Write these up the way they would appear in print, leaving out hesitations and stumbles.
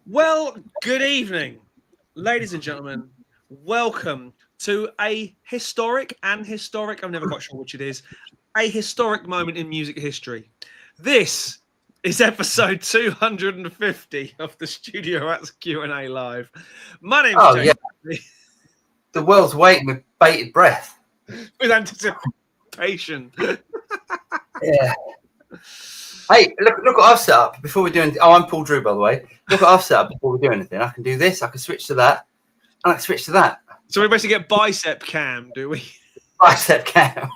Well, good evening, ladies and gentlemen. Welcome to a historic, I'm never quite sure which it is, a historic moment in music history. This is episode 250 of the Studio Rats Q&A Live. My name's James. Yeah. The world's waiting with bated breath. With anticipation. Yeah. Hey, look what I've set up before we do anything. Oh, I'm Paul Drew, by the way. Look what I've set up before we do anything. I can do this, I can switch to that, and I can switch to that. So we basically get bicep cam, do we? Bicep cam.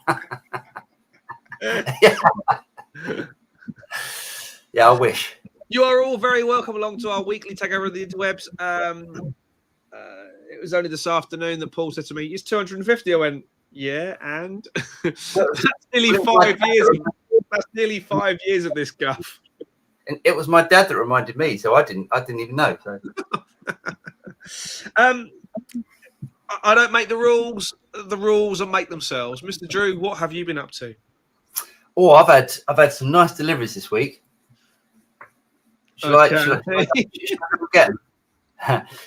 Yeah, I wish. You are all very welcome along to our weekly takeover of the interwebs. It was only this afternoon that Paul said to me, "It's 250." I went, "Yeah," and that's nearly 5 years. That's nearly 5 years of this guff. And it was my dad that reminded me, so I didn't even know. So. I don't make the rules. The rules will make themselves. Mr. Drew, what have you been up to? Oh, I've had some nice deliveries this week. Should I go and get them?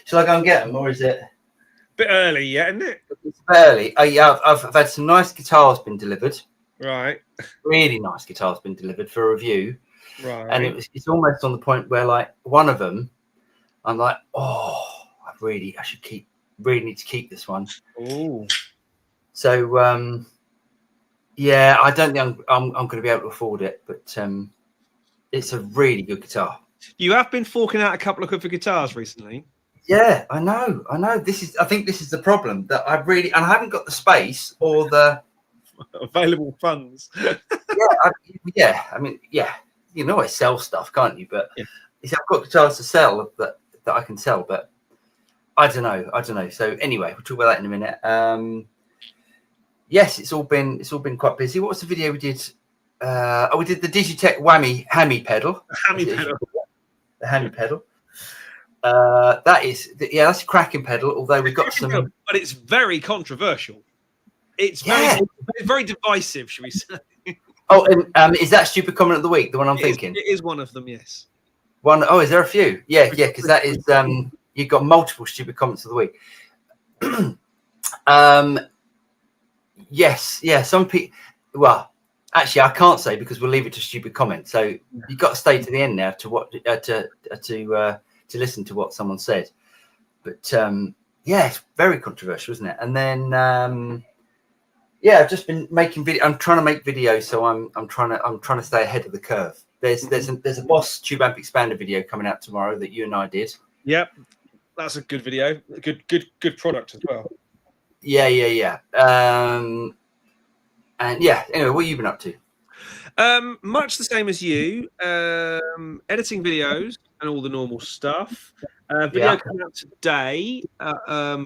Shall I go and get them, or is it a bit early yet, isn't it? It's early. Yeah, I've had some nice guitars been delivered. Right. Really nice guitars been delivered for a review. Right. And it's almost on the point where, like, one of them, I'm like, oh, really need to keep this one. Oh. So yeah, I don't think I'm going to be able to afford it, but it's a really good guitar. You have been forking out a couple of good guitars recently. Yeah, I know. I think this is the problem, that I haven't got the space or the available funds. I mean, you can always sell stuff, can't you? But I've got guitars to sell that I can sell, but I don't know. So anyway, we'll talk about that in a minute. Yes, it's all been quite busy. What was the video we did? We did the Digitech hammy pedal. The hammy pedal. That's a cracking pedal. Although we've got some, but it's very controversial. It's very divisive, should we say? Oh, and is that stupid comment of the week? The one I'm thinking. It is one of them. Yes. One. Oh, is there a few? Yeah, because that is. You've got multiple stupid comments of the week. Yes. Yeah. Some people. Well, actually, I can't say because we'll leave it to stupid comments. So you've got to stay to the end now to what to listen to what someone said. But it's very controversial, isn't it? And then I've just been making video. I'm trying to make videos, so I'm trying to stay ahead of the curve. There's a Boss Tube Amp Expander video coming out tomorrow that you and I did. Yep, that's a good video. Good product as well. Yeah. Anyway, what have you been up to? Much the same as you. Editing videos and all the normal stuff. Video coming out today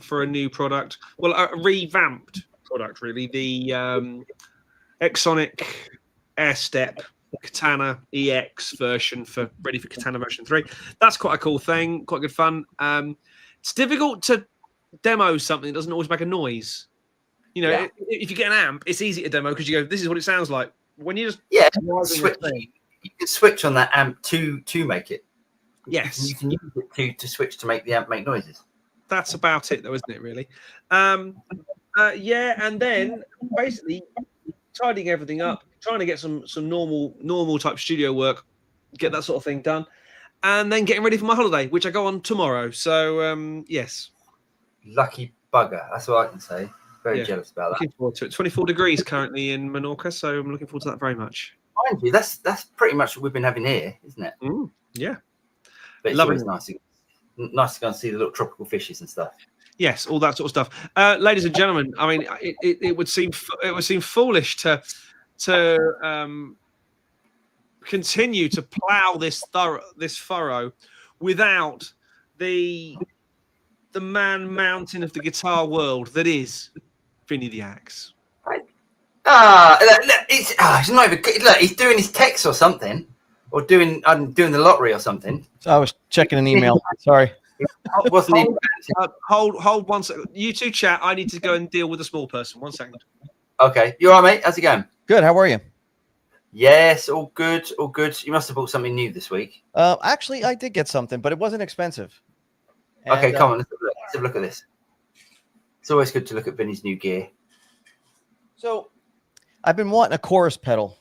for a new product. Well, a revamped product, really. The Exonic Airstep Katana EX version ready for Katana version 3. That's quite a cool thing. Quite good fun. It's difficult to demo something that doesn't always make a noise. You know, if you get an amp, it's easy to demo because you go, this is what it sounds like. When you just switch, you can switch on that amp to make it. Yes, you can use it to switch to make the amp make noises. That's about it, though, isn't it? Really. And then basically tidying everything up, trying to get some normal type studio work, get that sort of thing done, and then getting ready for my holiday, which I go on tomorrow. So yes. Lucky bugger. That's what I can say. Very jealous about that. Looking forward to it. 24 degrees currently in Menorca, so I'm looking forward to that very much. Mind you, that's pretty much what we've been having here, isn't it? Yeah. But it's always nice to go and see the little tropical fishes and stuff. Yes, all that sort of stuff. Ladies and gentlemen, I mean, it would seem foolish to continue to plough this furrow without the man mountain of the guitar world that is Vinnie the Axe. He's not even. Look, he's doing his text or something, or doing the lottery or something. So I was checking an email. Sorry. Wasn't even. Hold 1 second. You two chat. I need to go and deal with a small person. 1 second. Okay, you all right, mate? How's it going? Good. How are you? Yes, all good, all good. You must have bought something new this week. Actually, I did get something, but it wasn't expensive. Okay, And, come on, let's have a look at this. It's always good to look at Vinny's new gear. So, I've been wanting a chorus pedal.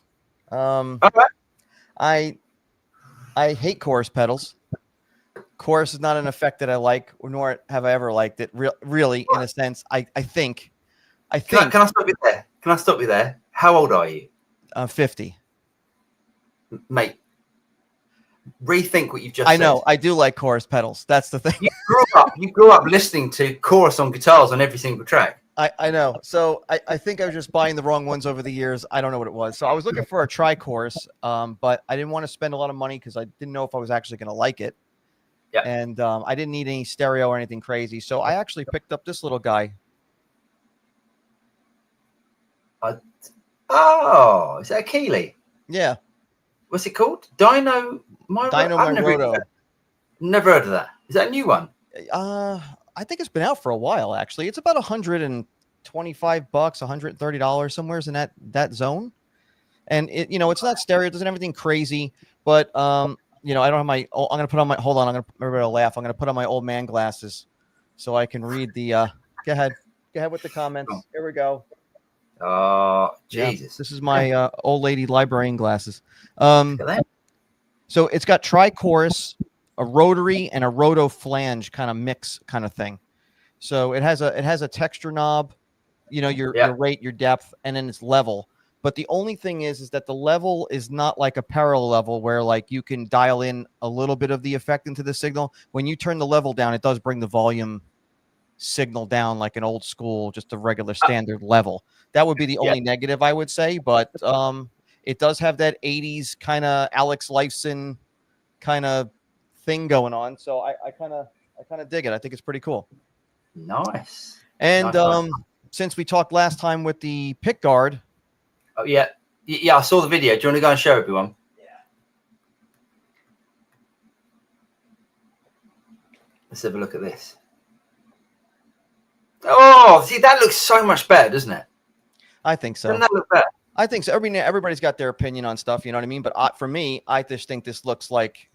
All right. I hate chorus pedals. Chorus is not an effect that I like, nor have I ever liked it. Really, in a sense, I think. Can I stop you there? Can I stop you there? How old are you? 50. Mate, rethink what you've just I said. know. I do like chorus pedals. That's the thing. You grew up listening to chorus on guitars on every single track. I know. So I think I was just buying the wrong ones over the years. I don't know what it was. So I was looking for a tri-chorus, but I didn't want to spend a lot of money because I didn't know if I was actually going to like it. Yeah. And I didn't need any stereo or anything crazy. So I actually picked up this little guy. Oh, is that a Keeley? Yeah. What's it called? Dino Roto. Never heard of that. Is that a new one? I think it's been out for a while, actually. It's about $125, $130, somewhere's in that zone. And it's not stereo, it doesn't have anything crazy, but I don't have my I'm gonna put on my everybody will laugh. I'm gonna put on my old man glasses so I can read the go ahead with the comments. Here we go. Oh, Jesus. Yeah, this is my old lady librarian glasses. So it's got tri-chorus, a rotary, and a roto flange kind of mix kind of thing. So it has a texture knob, your rate, your depth, and then it's level. But the only thing is that the level is not like a parallel level where like you can dial in a little bit of the effect into the signal. When you turn the level down, it does bring the volume signal down like an old school, just a regular standard level. That would be the only negative I would say, but it does have that 80s kind of Alex Lifeson kind of thing going on. So I kind of dig it. I think it's pretty cool. Nice. And since we talked last time with the pick guard. Oh yeah. I saw the video. Do you want to go and show everyone? Yeah. Let's have a look at this. Oh, see, that looks so much better, doesn't it? I think so. Doesn't that look better? I think so. Everybody's got their opinion on stuff, you know what I mean? But for me, I just think this looks like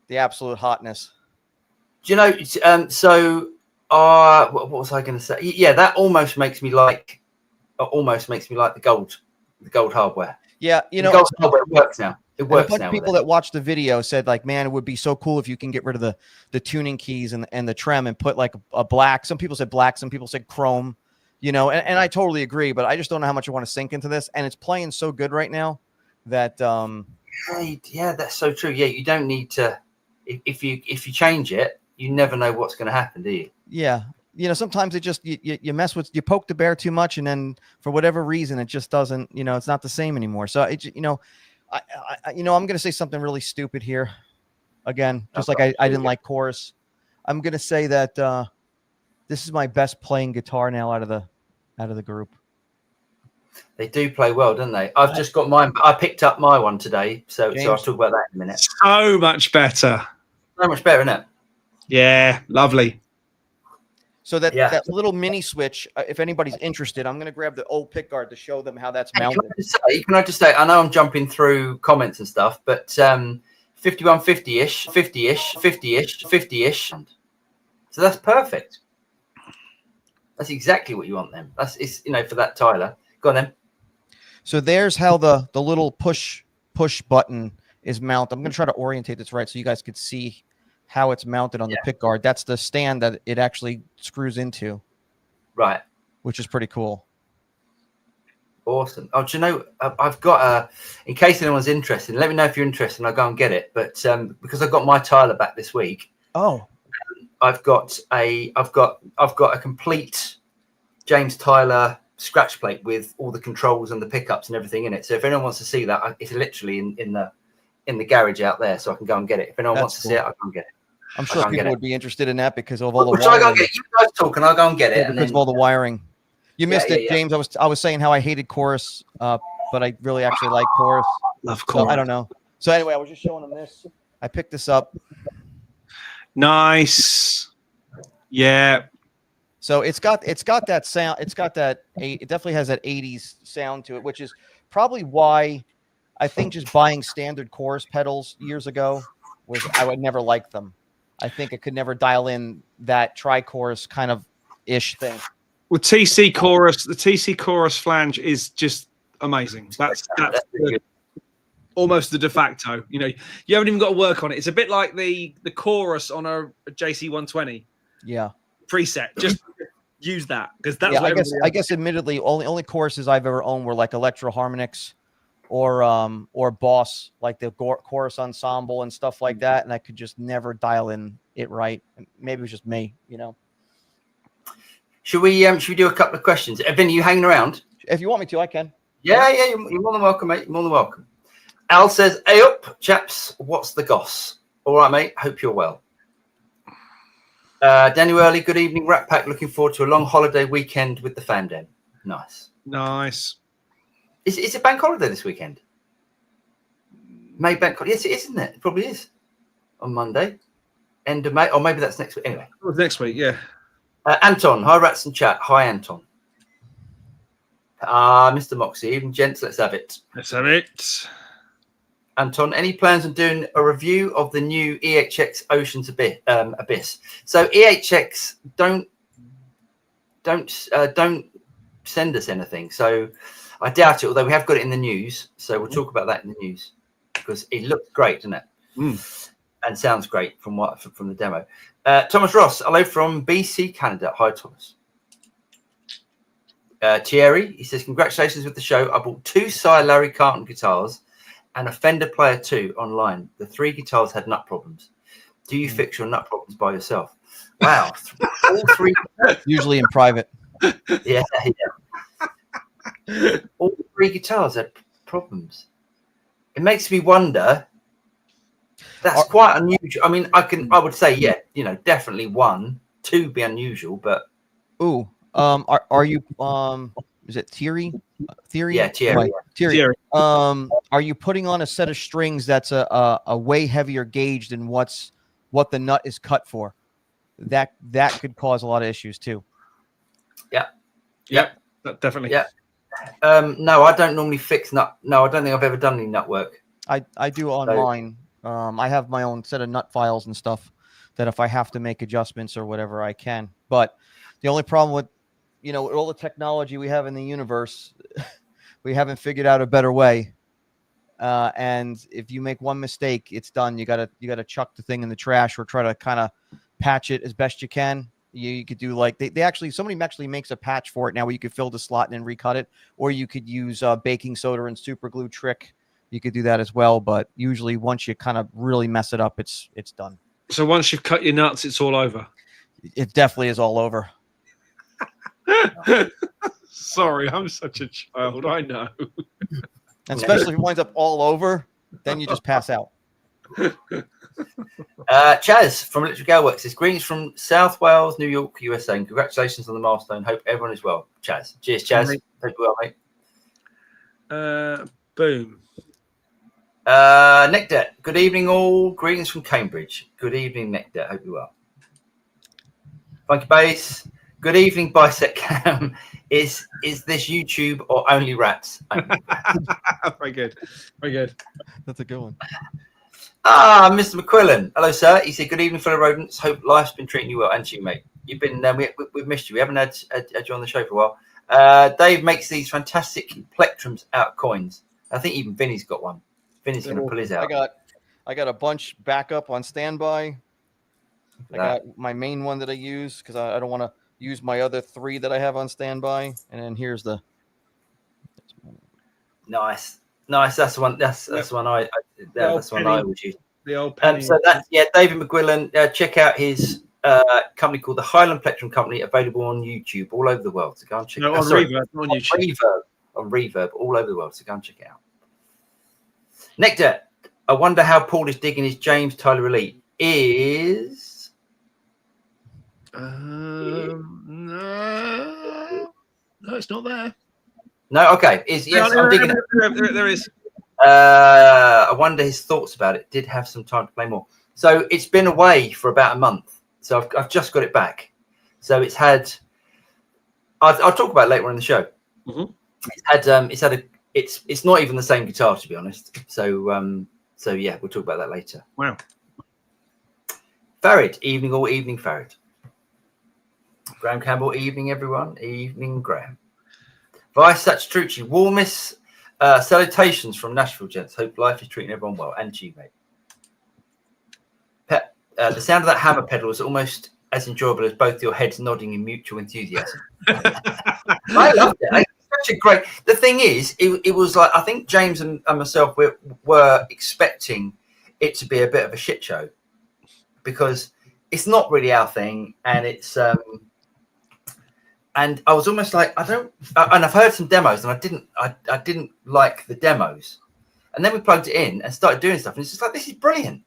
the absolute hotness. Do you know, what was I going to say? Yeah, that almost makes me like the gold hardware. Yeah, the gold hardware works now. It works now. A bunch of people that watched the video said, like, man, it would be so cool if you can get rid of the tuning keys and the trem and put like a black. Some people said black, some people said chrome, and I totally agree, but I just don't know how much I want to sink into this. And it's playing so good right now that yeah, that's so true. Yeah, you don't need to if you change it, you never know what's going to happen, do you? Yeah. Sometimes it just you mess with, you poke the bear too much, and then for whatever reason it just doesn't, it's not the same anymore. So I'm going to say something really stupid here. Again, just like I didn't like chorus. I'm going to say that this is my best playing guitar now out of the group. They do play well, don't they? I've just got mine. I picked up my one today, so I'll talk about that in a minute. So much better. So much better, isn't it? Yeah, lovely. So that little mini switch, if anybody's interested, I'm going to grab the old pickguard to show them how that's mounted. Can I just say, I know I'm jumping through comments and stuff, but 5150-ish, 50-ish, 50-ish, 50-ish. So that's perfect. That's exactly what you want then. It's for that Tyler. Go on then. So there's how the little push button is mounted. I'm going to try to orientate this right so you guys could see how it's mounted on the pick guard. That's the stand that it actually screws into. Right. Which is pretty cool. Awesome. Oh, do you know, I've got in case anyone's interested, let me know if you're interested and I'll go and get it. But because I got my Tyler back this week. Oh. I've got a complete James Tyler scratch plate with all the controls and the pickups and everything in it. So if anyone wants to see that, it's literally in the garage out there, so I can go and get it. If anyone wants to see it, I'll go and get it. I'm sure people would be interested in that because of all the wiring. I go and get it? You guys talk and I'll go and get it. Because of all the wiring. You missed it, James. I was saying how I hated chorus, but I really actually like chorus. Love chorus. So, I don't know. So anyway, I was just showing them this. I picked this up. Nice. Yeah. So it's got that sound. It definitely has that 80s sound to it, which is probably why I think just buying standard chorus pedals years ago I would never like them. I think I could never dial in that tri-chorus kind of ish thing. Well, TC chorus, the TC chorus flange is just amazing. That's almost the de facto. You know, you haven't even got to work on it. It's a bit like the chorus on a JC 120. Yeah. Preset. Just use that because that's. Yeah, I guess admittedly, only choruses I've ever owned were like Electro Harmonix or Boss, like the chorus ensemble and stuff like that, and I could just never dial in it right. Maybe it was just me, you know. Should we do a couple of questions? Vinnie, you hanging around? If you want me to, I can. Yeah, you're more than welcome, mate. You're more than welcome. Al says, "Hey up, chaps. What's the goss? All right, mate. Hope you're well." Daniel Early, good evening, Rat Pack. Looking forward to a long holiday weekend with the fam den. Nice. Is it bank holiday this weekend? May bank holiday? Yes, it is, isn't it? It probably is. On Monday, end of May, or maybe that's next week. Anyway, next week, yeah. Anton, hi Rats and Chat. Hi Anton. Mr. Moxie, even gents, let's have it. Let's have it. Anton, any plans on doing a review of the new EHX Ocean's Abyss? So EHX don't send us anything. So I doubt it, although we have got it in the news. So we'll talk about that in the news because it looks great, doesn't it? And sounds great from the demo. Thomas Ross, hello from BC, Canada. Hi, Thomas. Thierry, he says, congratulations with the show. I bought 2 Cy Larry Carlton guitars and a Fender Player 2 online. The 3 guitars had nut problems. Do you fix your nut problems by yourself? Wow. All 3. Usually in private. Yeah. All 3 guitars had problems. It makes me wonder. That's quite unusual. I mean, I would say, yeah, you know, definitely 1, 2 be unusual, but. Ooh, are you is it Thierry? Thierry? Yeah, Thierry. Right. Thierry. Are you putting on a set of strings that's a way heavier gauge than what the nut is cut for? That could cause a lot of issues too. Yeah, definitely. Yeah. No, I don't normally fix nut. No, I don't think I've ever done any nut work. I do on mine. I have my own set of nut files and stuff that if I have to make adjustments or whatever, I can. But the only problem with, you know, all the technology we have in the universe, we haven't figured out a better way. And if you make one mistake, it's done. You gotta chuck the thing in the trash or try to kind of patch it as best you can. You could do like somebody actually makes a patch for it now where you could fill the slot and then recut it, or you could use baking soda and super glue trick. You could do that as well, but usually once you kind of really mess it up, it's done. So once you've cut your nuts, it's all over. It definitely is all over. Sorry, I'm such a child. I know. And especially if it winds up all over, then you just pass out. Chaz from Electric Galworks says, greetings from South Wales, New York, USA, and congratulations on the milestone. Hope everyone is well. Chaz. Cheers, Chaz. Hope you're well, mate. Boom. Nectar, good evening all. Greetings from Cambridge. Good evening, Nectar. Hope you're well. Funky Bass. Good evening, Bisect Cam. Is this YouTube or only rats? Very good. Very good. That's a good one. Mr. McQuillan. Hello, sir. He said, good evening, fellow rodents. Hope life's been treating you well. And you, mate. You've been, we've missed you. We haven't had you on the show for a while. Dave makes these fantastic plectrums out of coins. I think even Vinny's got one. Vinny's going to pull his out. I got a bunch backup on standby. I got my main one that I use because I don't want to use my other 3 that I have on standby. And then here's the. Nice. That's the one. That's the one I would use. The old penny. So that's David McQuillan. Check out his company called the Highland Plectrum Company, available on YouTube all over the world. So go and check it out. Reverb, on YouTube. On Reverb all over the world. So go and check it out. Nectar, I wonder how Paul is digging his James Tyler Elite. No, it's not there. No, okay. I'm digging it. There is. I wonder his thoughts about it. Did have some time to play more. So it's been away for about a month. So I've just got it back. So it's had. I'll talk about it later on in the show. Mm-hmm. It's had it's not even the same guitar, to be honest. So yeah, we'll talk about that later. Wow. Farid, evening all evening, Farid. Graham Campbell, evening everyone. Evening, Graham. Vice Satchtrucci, warmest salutations from Nashville, gents. Hope life is treating everyone well. And you, mate. Pep, the sound of that hammer pedal is almost as enjoyable as both your heads nodding in mutual enthusiasm. I loved it. It's such a great. The thing is, it was like, I think James and myself were expecting it to be a bit of a shit show, because it's not really our thing, and it's and I was almost like, and I've heard some demos, and I didn't like the demos, and then we plugged it in and started doing stuff, and it's just like, this is brilliant.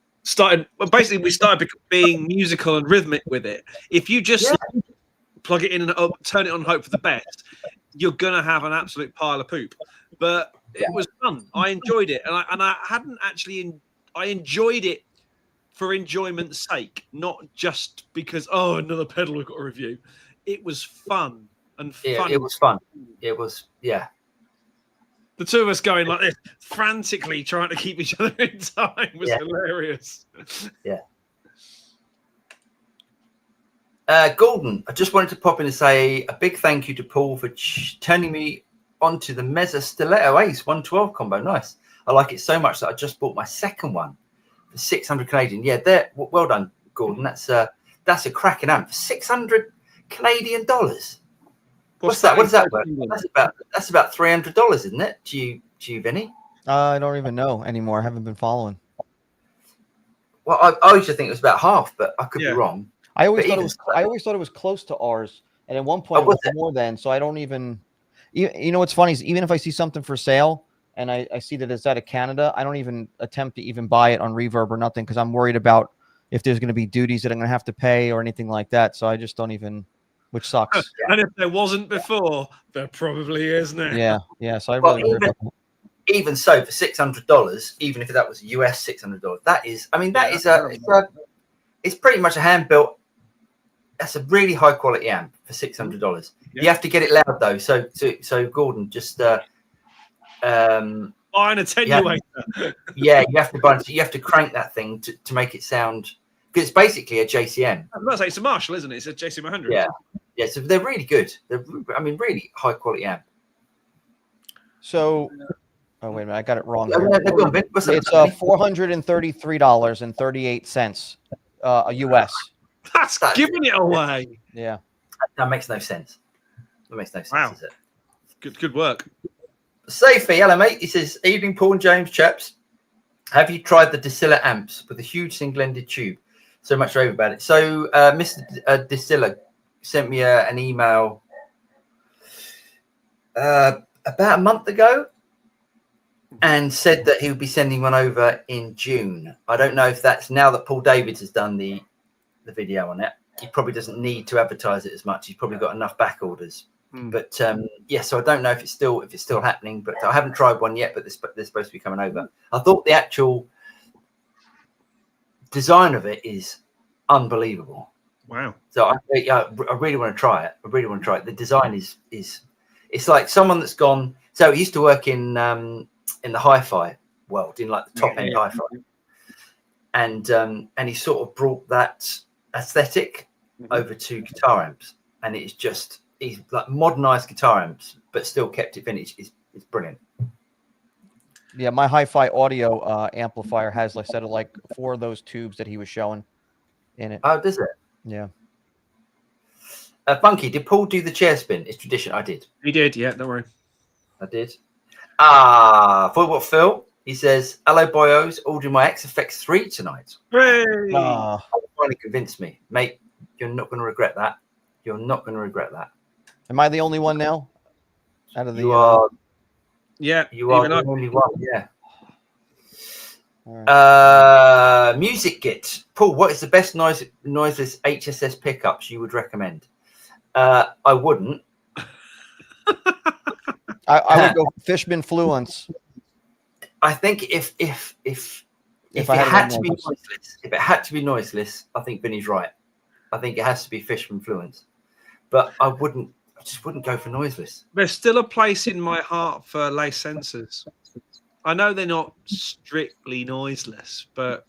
Basically we started being musical and rhythmic with it. If you just plug it in and turn it on and hope for the best, you're gonna have an absolute pile of poop. But it was fun. I enjoyed it, and I hadn't actually. I enjoyed it for enjoyment's sake, not just because another pedal we've got to review. It was fun and fun. Yeah, it was fun. It was The two of us going like this, frantically trying to keep each other in time, was hilarious. Yeah. Gordon, I just wanted to pop in and say a big thank you to Paul for turning me onto the Mezza Stiletto Ace 112 combo. Nice. I like it so much that I just bought my second one for 600 Canadian. Yeah, well done, Gordon. That's a cracking amp for 600 Canadian dollars. What's that? What does that work? That's about $300, isn't it? To you, Vinny? I don't even know anymore. I haven't been following. Well, I used to think it was about half, but I could be wrong. I always thought it was close to ours, and at one point it was more than. So I don't even. You know what's funny is, even if I see something for sale and I see that it's out of Canada, I don't even attempt to even buy it on Reverb or nothing, because I'm worried about if there's going to be duties that I'm going to have to pay or anything like that. So I just don't even, which sucks. And if there wasn't before, there probably is now. Yeah. So I really even so, for $600, even if that was US $600, that is, I mean, it's pretty much a hand built. That's a really high quality amp for $600. Yeah. You have to get it loud though. So Gordon, just buy an attenuator. You have to crank that thing to make it sound, because it's basically a JCM. I was about to say, it's a Marshall, isn't it? It's a JCM 100. Yeah. So they're really good. Really high quality amp. So, wait a minute, I got it wrong. It's $433.38 US. That's giving it away. Yeah. That makes no sense. That makes no sense, wow. Is it? Good work. Safety, hello mate. He says, evening Paul and James, chaps. Have you tried the Distiller amps with a huge single-ended tube? So much rave about it. So Mr. Distiller sent me an email about a month ago and said that he would be sending one over in June. I don't know if that's now that Paul Davids has done the video on it. He probably doesn't need to advertise it as much. He's probably got enough back orders. But so I don't know if it's still happening, but I haven't tried one yet, but they're supposed to be coming over. I thought the actual design of it is unbelievable. Wow. So I really want to try it. The design is it's like someone that's gone. So he used to work in the hi-fi world, in like the top end hi-fi. And he sort of brought that aesthetic over to guitar amps, and it's just, he's like modernized guitar amps but still kept it vintage. It's brilliant. Yeah, my hi-fi audio amplifier has, like I said, like 4 of those tubes that he was showing in it. Oh, does it? Yeah. Funky, did Paul do the chair spin? It's tradition. I did. He did, yeah, don't worry. I did. For what Phil? He says, hello, boyos. Ordering my XFX 3 tonight. Hooray! Finally convinced me. Mate, you're not going to regret that. You're not going to regret that. Am I the only one now? Out of the, you are. Yeah. You are the only one, yeah. Right. Music Git. Paul, what is the best noiseless HSS pickups you would recommend? I wouldn't. I would go Fishman Fluence. I think if it had to be noiseless, I think Vinny's right. I think it has to be Fishman Fluence. But I wouldn't. just wouldn't go for noiseless. There's still a place in my heart for lace sensors. I know they're not strictly noiseless, but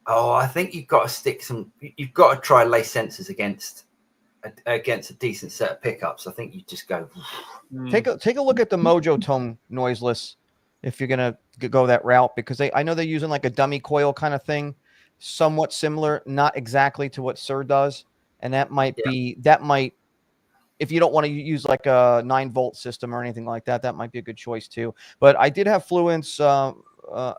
I think you've got to stick some. You've got to try lace sensors against a decent set of pickups. I think you just go. Take a look at the Mojo Tone noiseless if you're gonna go that route, because I know they're using like a dummy coil kind of thing, somewhat similar, not exactly to what Sir does, and that might if you don't want to use like a 9-volt system or anything like that, that might be a good choice too. But I did have Fluence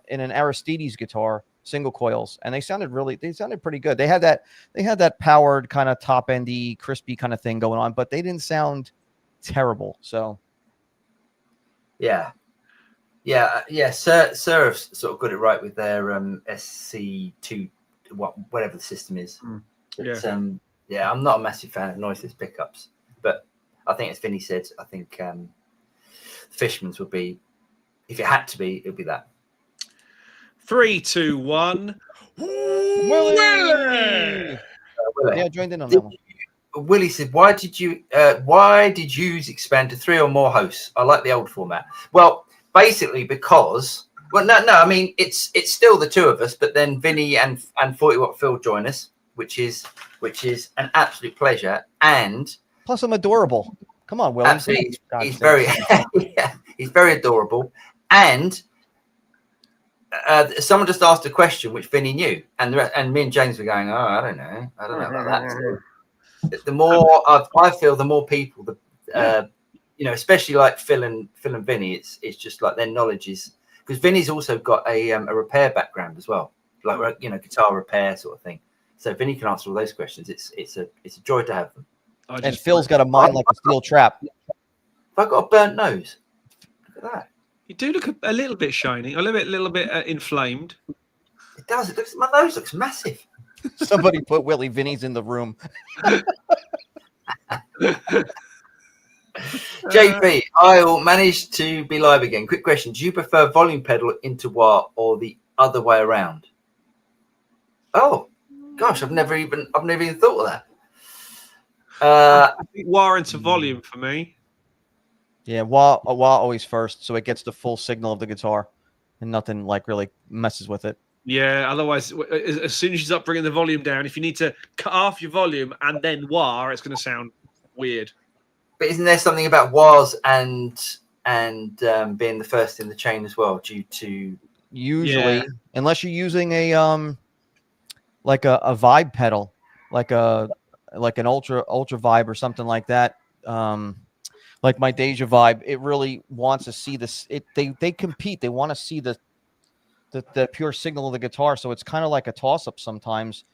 in an Aristides guitar, single coils, and they sounded pretty good. They had that powered kind of top endy, crispy kind of thing going on, but they didn't sound terrible. So yeah. Sir have sort of got it right with their SC2, whatever the system is. But, I'm not a massive fan of noiseless pickups, but I think, as Vinnie said, I think Fishman's would be, if it had to be, it would be that. 3, 2, 1. Willie! Yeah, joined in on that one. Willie said, "Why did you expand to 3 or more hosts? I like the old format." Well, basically because, no. I mean, it's still the 2 of us, but then Vinnie and 40 Watt Phil join us, which is an absolute pleasure. And plus, I'm adorable. Come on, Willie. Absolutely, he's very he's very adorable. And someone just asked a question which Vinnie knew, and me and James were going, "Oh, I don't know about that." So, the more I feel, the more people, especially like Phil and Vinnie, it's just like their knowledge is, because Vinnie's also got a repair background as well, like guitar repair sort of thing. So Vinnie can answer all those questions. It's a joy to have them. And Phil's got a mind like a steel trap. I've got a burnt nose. Look at that. You do look a little bit shiny, a little bit inflamed. It does. My nose looks massive. Somebody put Willie. Vinnie's in the room. JP, I managed to be live again. Quick question: do you prefer volume pedal into wah or the other way around? Oh, gosh, I've never even thought of that. I think wah into volume for me. Yeah, wah always first, so it gets the full signal of the guitar, and nothing like really messes with it. Yeah, otherwise, as soon as you start bringing the volume down, if you need to cut off your volume and then wah, it's going to sound weird. But isn't there something about wahs and being the first in the chain as well, due to usually, unless you're using a like a vibe pedal, like an ultra vibe or something like that. Like my Deja vibe, it really wants to see this. They compete. They want to see the pure signal of the guitar. So it's kind of like a toss up sometimes.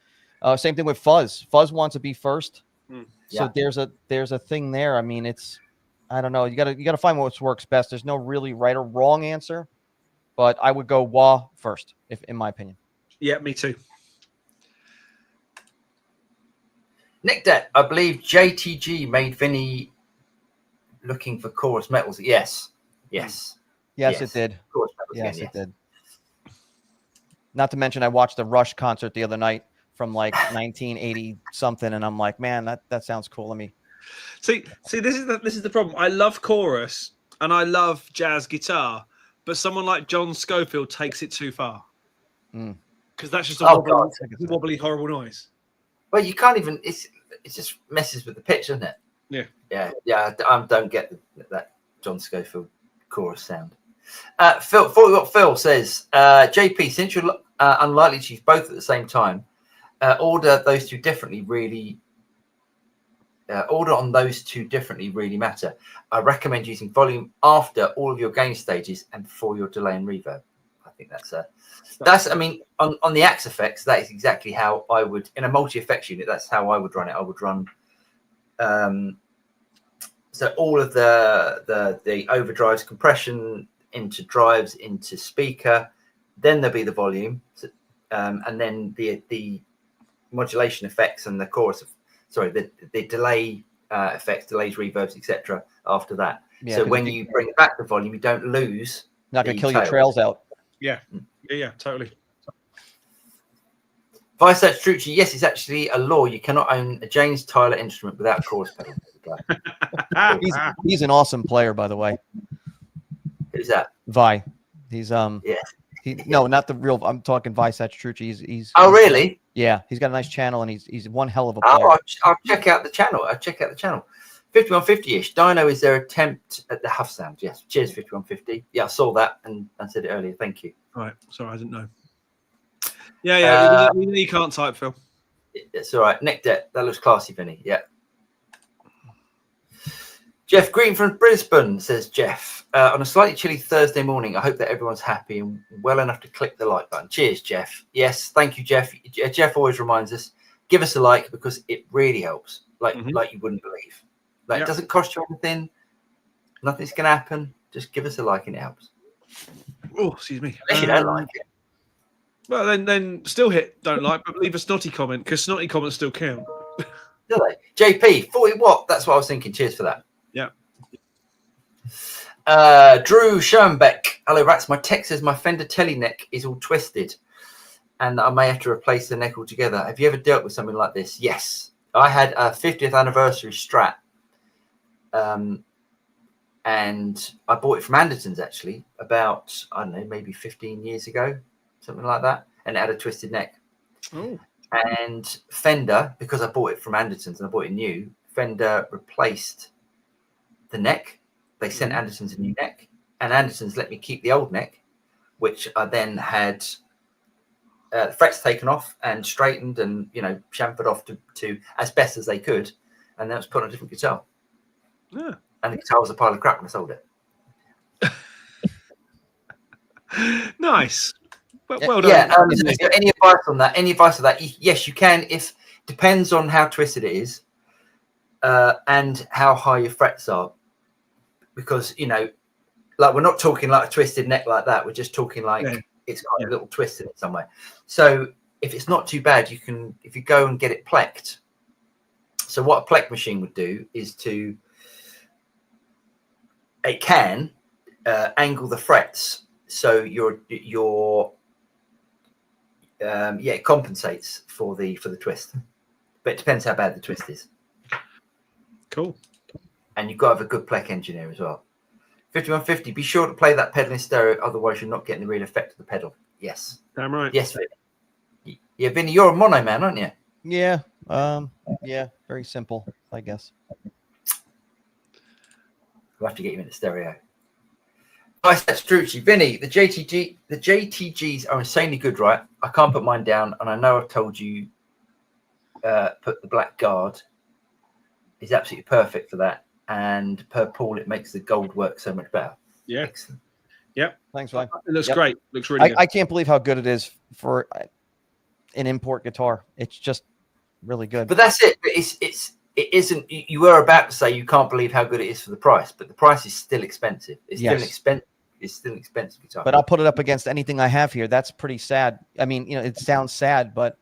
Same thing with fuzz. Fuzz wants to be first. So there's a thing there. I mean, I don't know. You gotta find what works best. There's no really right or wrong answer, but I would go wah first, in my opinion. Yeah, me too. Nick Det, I believe JTG made Vinnie looking for chorus metals. Yes, it did. Chorus metals yes, again, it did. Not to mention, I watched the Rush concert the other night from like 1980 something, and I'm like, man, that sounds cool. Let me see. This is the problem. I love chorus and I love jazz guitar, but someone like John Scofield takes it too far because that's just a wobbly, horrible noise. Well, you can't even. It just messes with the pitch, doesn't it? Yeah. I don't get that John Scofield chorus sound. Phil says, JP, since you're unlikely to use both at the same time, order on those two differently really matter. I recommend using volume after all of your gain stages and before your delay and reverb. I think that's I mean, on the Axe effects, that is exactly how I would, in a multi-effects unit, that's how I would run it. I would run so all of the overdrives, compression into drives, into speaker, then there'll be the volume, and then the modulation effects and the chorus, the delay effects, delays, reverbs, etc. after that. Yeah, so when you bring back the volume, you don't lose. Not going to kill your trails out. Yeah, totally. Vice Trucci, yes, it's actually a law. You cannot own a James Tyler instrument without a chorus pedal. He's an awesome player, by the way. Who's that? Vi. He's Yeah. No, not the real. I'm talking Vi Trucci. He's Oh, really? Yeah, he's got a nice channel, and he's one hell of a Oh, player. I'll check out the channel. 5150-ish. Dino is their attempt at the Huff sound. Yes. Cheers, 5150. Yeah, I saw that and said it earlier. Thank you. All right. Sorry, I didn't know. Yeah. We know you can't type, Phil. It's all right. Neck debt. That looks classy, Vinny. Yeah. Jeff Green from Brisbane says, Jeff, on a slightly chilly Thursday morning, I hope that everyone's happy and well enough to click the like button. Cheers, Jeff. Yes, thank you, Jeff. Jeff always reminds us, give us a like because it really helps. Like you wouldn't believe. It doesn't cost you anything. Nothing's going to happen. Just give us a like and it helps. Oh, excuse me. Unless you don't like it. Well, then still hit don't like, but leave a snotty comment because snotty comments still count. Do they? JP, 40 watt. That's what I was thinking. Cheers for that. Yeah. Drew Schoenbeck. Hello, Rats. My tech says my Fender Tele neck is all twisted and I may have to replace the neck altogether. Have you ever dealt with something like this? Yes. I had a 50th anniversary Strat. And I bought it from Anderton's actually about, I don't know, maybe 15 years ago, something like that. And it had a twisted neck. Oh. And Fender, because I bought it from Anderton's and I bought it new, Fender replaced the neck. They sent Anderton's a new neck, and Anderton's let me keep the old neck, which I then had the frets taken off and straightened and, chamfered off to as best as they could. And then it was put on a different guitar. Yeah. And the guitar was a pile of crap when I sold it. Nice. Well done. Yeah. Any advice on that? Any advice on that? Yes, you can. If depends on how twisted it is and how high your frets are. Because, like we're not talking like a twisted neck like that. We're just talking like it's got a little twist in it somewhere. So if it's not too bad, if you go and get it plecked. So what a pleck machine would do is it can angle the frets. So it compensates for the twist, but it depends how bad the twist is. Cool. And you've got to have a good pleck engineer as well. 5150. Be sure to play that pedal in stereo, otherwise you're not getting the real effect of the pedal. Yes. Damn right. Yes, Vinny. Yeah, Vinny, you're a mono man, aren't you? Yeah. Yeah. Very simple, I guess. We'll have to get you into stereo. Nice, that's Strucci. Vinny, the JTGs are insanely good, right? I can't put mine down, and I know I've told you put the black guard is absolutely perfect for that. And per Paul, it makes the gold work so much better. Yeah. Excellent. Yep. Thanks, Ryan. It looks great. Looks really good. I can't believe how good it is for an import guitar. It's just really good. But that's it. It isn't. You were about to say you can't believe how good it is for the price, but the price is still expensive. It's still expensive. It's still an expensive guitar. But I'll put it up against anything I have here. That's pretty sad. I mean, it sounds sad, but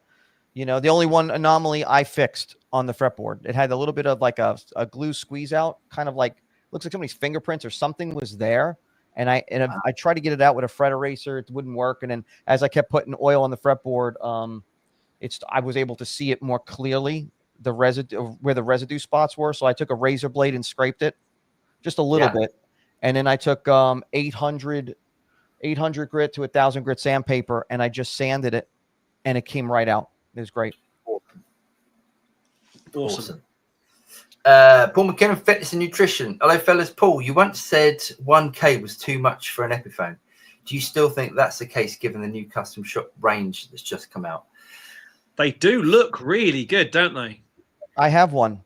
the only one anomaly I fixed on the fretboard, it had a little bit of like a glue squeeze out, kind of like looks like somebody's fingerprints or something was there. And I tried to get it out with a fret eraser. It wouldn't work. And then as I kept putting oil on the fretboard, I was able to see it more clearly, the residue where the residue spots were. So I took a razor blade and scraped it just a little bit. And then I took 800 grit to 1,000 grit sandpaper, and I just sanded it, and it came right out. It was great. Awesome. Paul McKinnon, Fitness and Nutrition. Hello, fellas. Paul, you once said 1K was too much for an Epiphone. Do you still think that's the case given the new custom shop range that's just come out? They do look really good, don't they? I have one.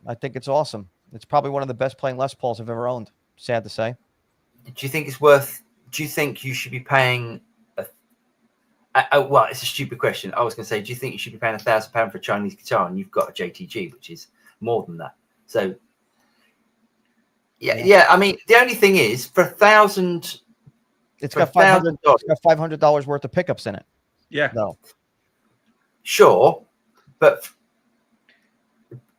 I think it's awesome. It's probably one of the best playing Les Pauls I've ever owned. Sad to say. Do you think it's worth? Do you think you should be paying? Well, it's a stupid question. I was going to say, do you think you should be paying £1,000 for a Chinese guitar and you've got a JTG, which is more than that? So, yeah. I mean, the only thing is, for $1,000, it's got $500 worth of pickups in it. Yeah. No. Sure, but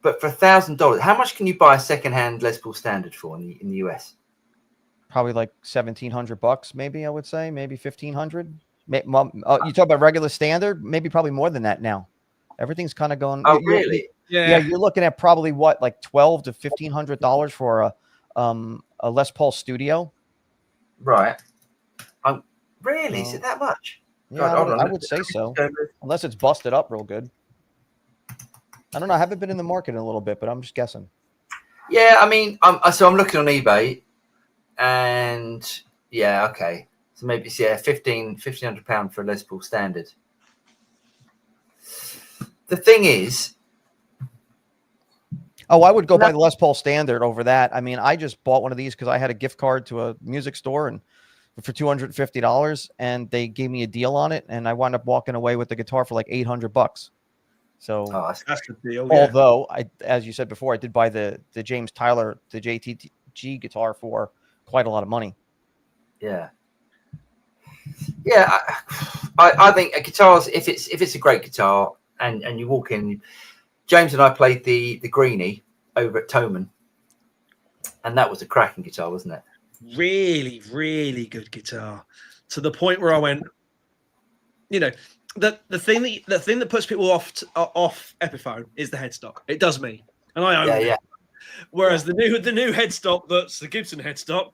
for $1,000, how much can you buy a second-hand Les Paul Standard for in the US? Probably like $1,700, maybe I would say, maybe $1,500. You talk about regular standard, maybe probably more than that now. Everything's kind of going. Oh, really? Yeah, you're looking at probably what, like $1,200 to $1,500 for a Les Paul Studio. Right. Really? Is it that much? Yeah, God, I would say so. Unless it's busted up real good. I don't know. I haven't been in the market in a little bit, but I'm just guessing. Yeah, I mean, so I'm looking on eBay, and yeah, okay. So maybe it's £1,500 for a Les Paul standard. The thing is, I would go buy the Les Paul standard over that. I mean, I just bought one of these because I had a gift card to a music store and for $250, and they gave me a deal on it, and I wound up walking away with the guitar for like $800. So that's the deal. Although as you said before, I did buy the James Tyler, the JTG guitar for quite a lot of money. Yeah. Yeah, I think a guitar's if it's a great guitar and you walk in. James and I played the Greenie over at Toman, and that was a cracking guitar, wasn't it? Really, really good guitar, to the point where I went, the thing that puts people off Epiphone is the headstock. It does me, and I own it. Yeah. Whereas the new headstock, that's the Gibson headstock,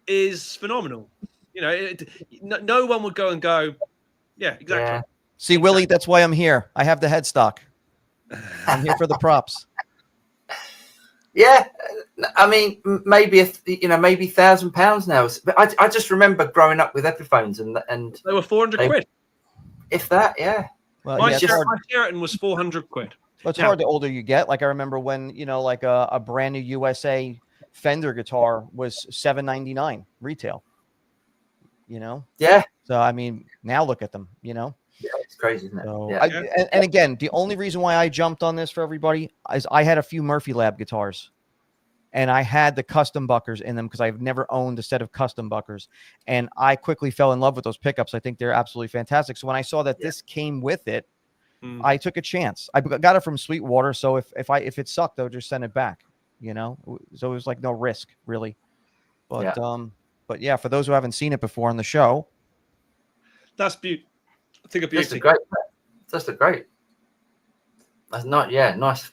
is phenomenal. No one would go and go, yeah, exactly. Yeah. See, Willie, that's why I'm here. I have the headstock. I'm here for the props. Yeah, I mean, maybe £1,000 now. But I just remember growing up with Epiphones, and they were 400 quid. If that, yeah. Well, my Sheraton was 400 quid. Well, it's hard the older you get. Like I remember when like a brand new USA Fender guitar was $799 retail. Yeah. So I mean, now look at them. Yeah, it's crazy, isn't it? So yeah. And again, the only reason why I jumped on this for everybody is I had a few Murphy Lab guitars, and I had the custom buckers in them because I've never owned a set of custom buckers, and I quickly fell in love with those pickups. I think they're absolutely fantastic. So when I saw that this came with it, I took a chance. I got it from Sweetwater, so if it sucked, I would just send it back. So it was like no risk really. But yeah, for those who haven't seen it before on the show, that's beauty. I think a beauty. That's great. That's not. Yeah, nice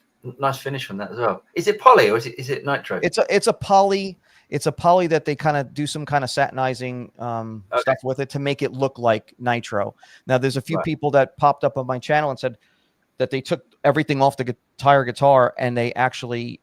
finish on that as well. Is it poly or is it nitro? It's a poly. It's a poly that they kind of do some kind of satinizing stuff with it to make it look like nitro. Now, there's a few people that popped up on my channel and said that they took everything off the entire guitar and they actually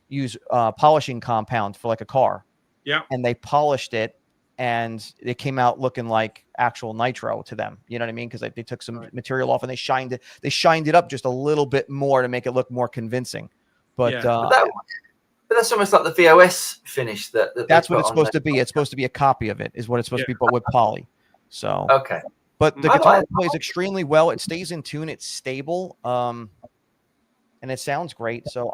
use polishing compound for like a car. Yeah. And they polished it, and it came out looking like actual nitro to them. You know what I mean? Because they took some material off and they shined it up just a little bit more to make it look more convincing. But but that's almost like the VOS finish that's what it's supposed to be. It's supposed to be a copy of it, is what it's supposed to be, but with poly. So okay. But the guitar plays extremely well. It stays in tune. It's stable. And it sounds great. So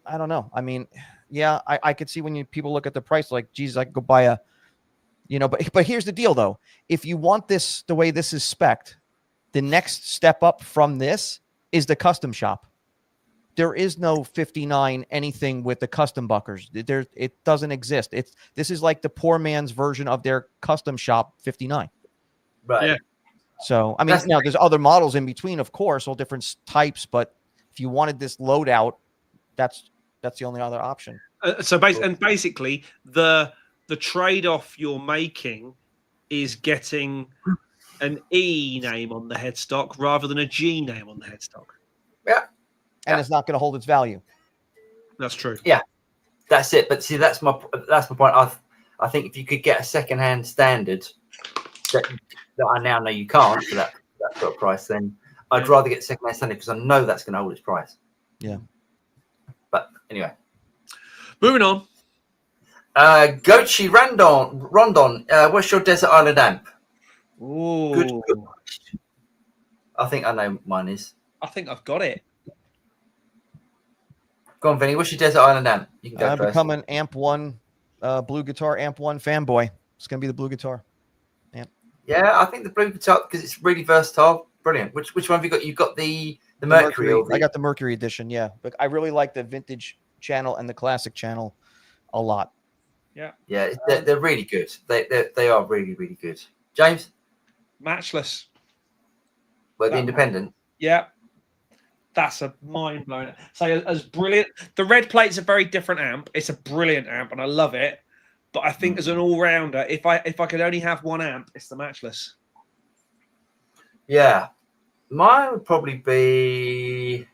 I don't know. I mean, yeah, I could see when people look at the price, like, Jesus, I could go buy but here's the deal though. If you want this the way this is spec'd, the next step up from this is the custom shop. There is no 59 anything with the custom buckers. It doesn't exist. This is like the poor man's version of their custom shop 59. Right. Yeah. So I mean, now there's other models in between, of course, all different types. But if you wanted this loadout, that's the only other option. Basically, the trade-off you're making is getting an E name on the headstock rather than a G name on the headstock. Yeah. And it's not going to hold its value. That's true. Yeah, that's it. But see, that's my point. I think if you could get a second-hand standard that I now know you can't for that sort of price, then I'd rather get second-hand standard because I know that's going to hold its price. Yeah. But anyway, moving on. Gochi Rondon, what's your Desert Island amp? Ooh. Good. I think I know what mine is. I think I've got it. Go on, Vinny. What's your Desert Island amp? You can go first. I've become an Amp 1, Blue Guitar Amp 1 fanboy. It's going to be the Blue Guitar amp. Yeah, I think the Blue Guitar, because it's really versatile. Brilliant. Which one have you got? You've got the Mercury. I got the Mercury edition, yeah. But I really like the vintage channel and the classic channel a lot. Yeah. Yeah, they're really good. They are really, really good. James? Matchless. Well, the independent. Yeah. That's a mind blowing. So as brilliant. The red plate's a very different amp. It's a brilliant amp, and I love it. But I think as an all rounder, if I could only have one amp, it's the Matchless. Yeah, mine would probably be.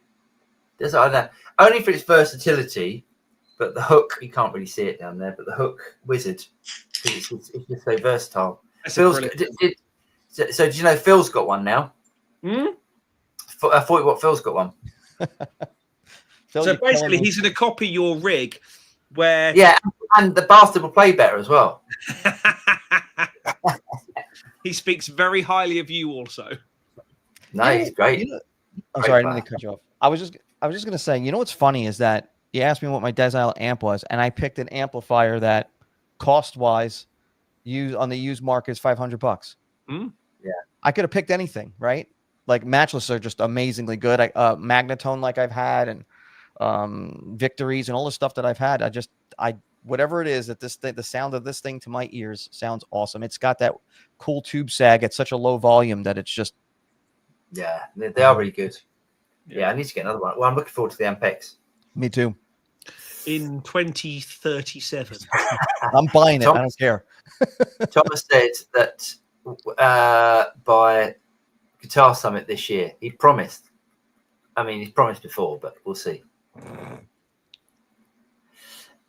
I don't know. Only for its versatility, but the hook, you can't really see it down there. But the hook wizard, it's just so versatile. Phil's, so do you know Phil's got one now? I thought what Phil's got one. So basically, he's going to copy your rig, where and the bastard will play better as well. He speaks very highly of you, also. No, he's great. I'm sorry, I didn't mean to cut you off. I was just going to say, you know what's funny is that you asked me what my Desile amp was, and I picked an amplifier that, cost-wise, on the used market is $500. Yeah, I could have picked anything, right? Like Matchless are just amazingly good. Magnetone, like I've had, and Victories, and all the stuff that I've had. Whatever it is that the sound of this thing to my ears sounds awesome. It's got that cool tube sag at such a low volume that it's just. Yeah, they are really good. Yeah, I need to get another one. Well, I'm looking forward to the Ampex. Me too. In 2037. I'm buying it. I don't care. Thomas said that by Guitar Summit this year, he promised. I mean, he's promised before, but we'll see.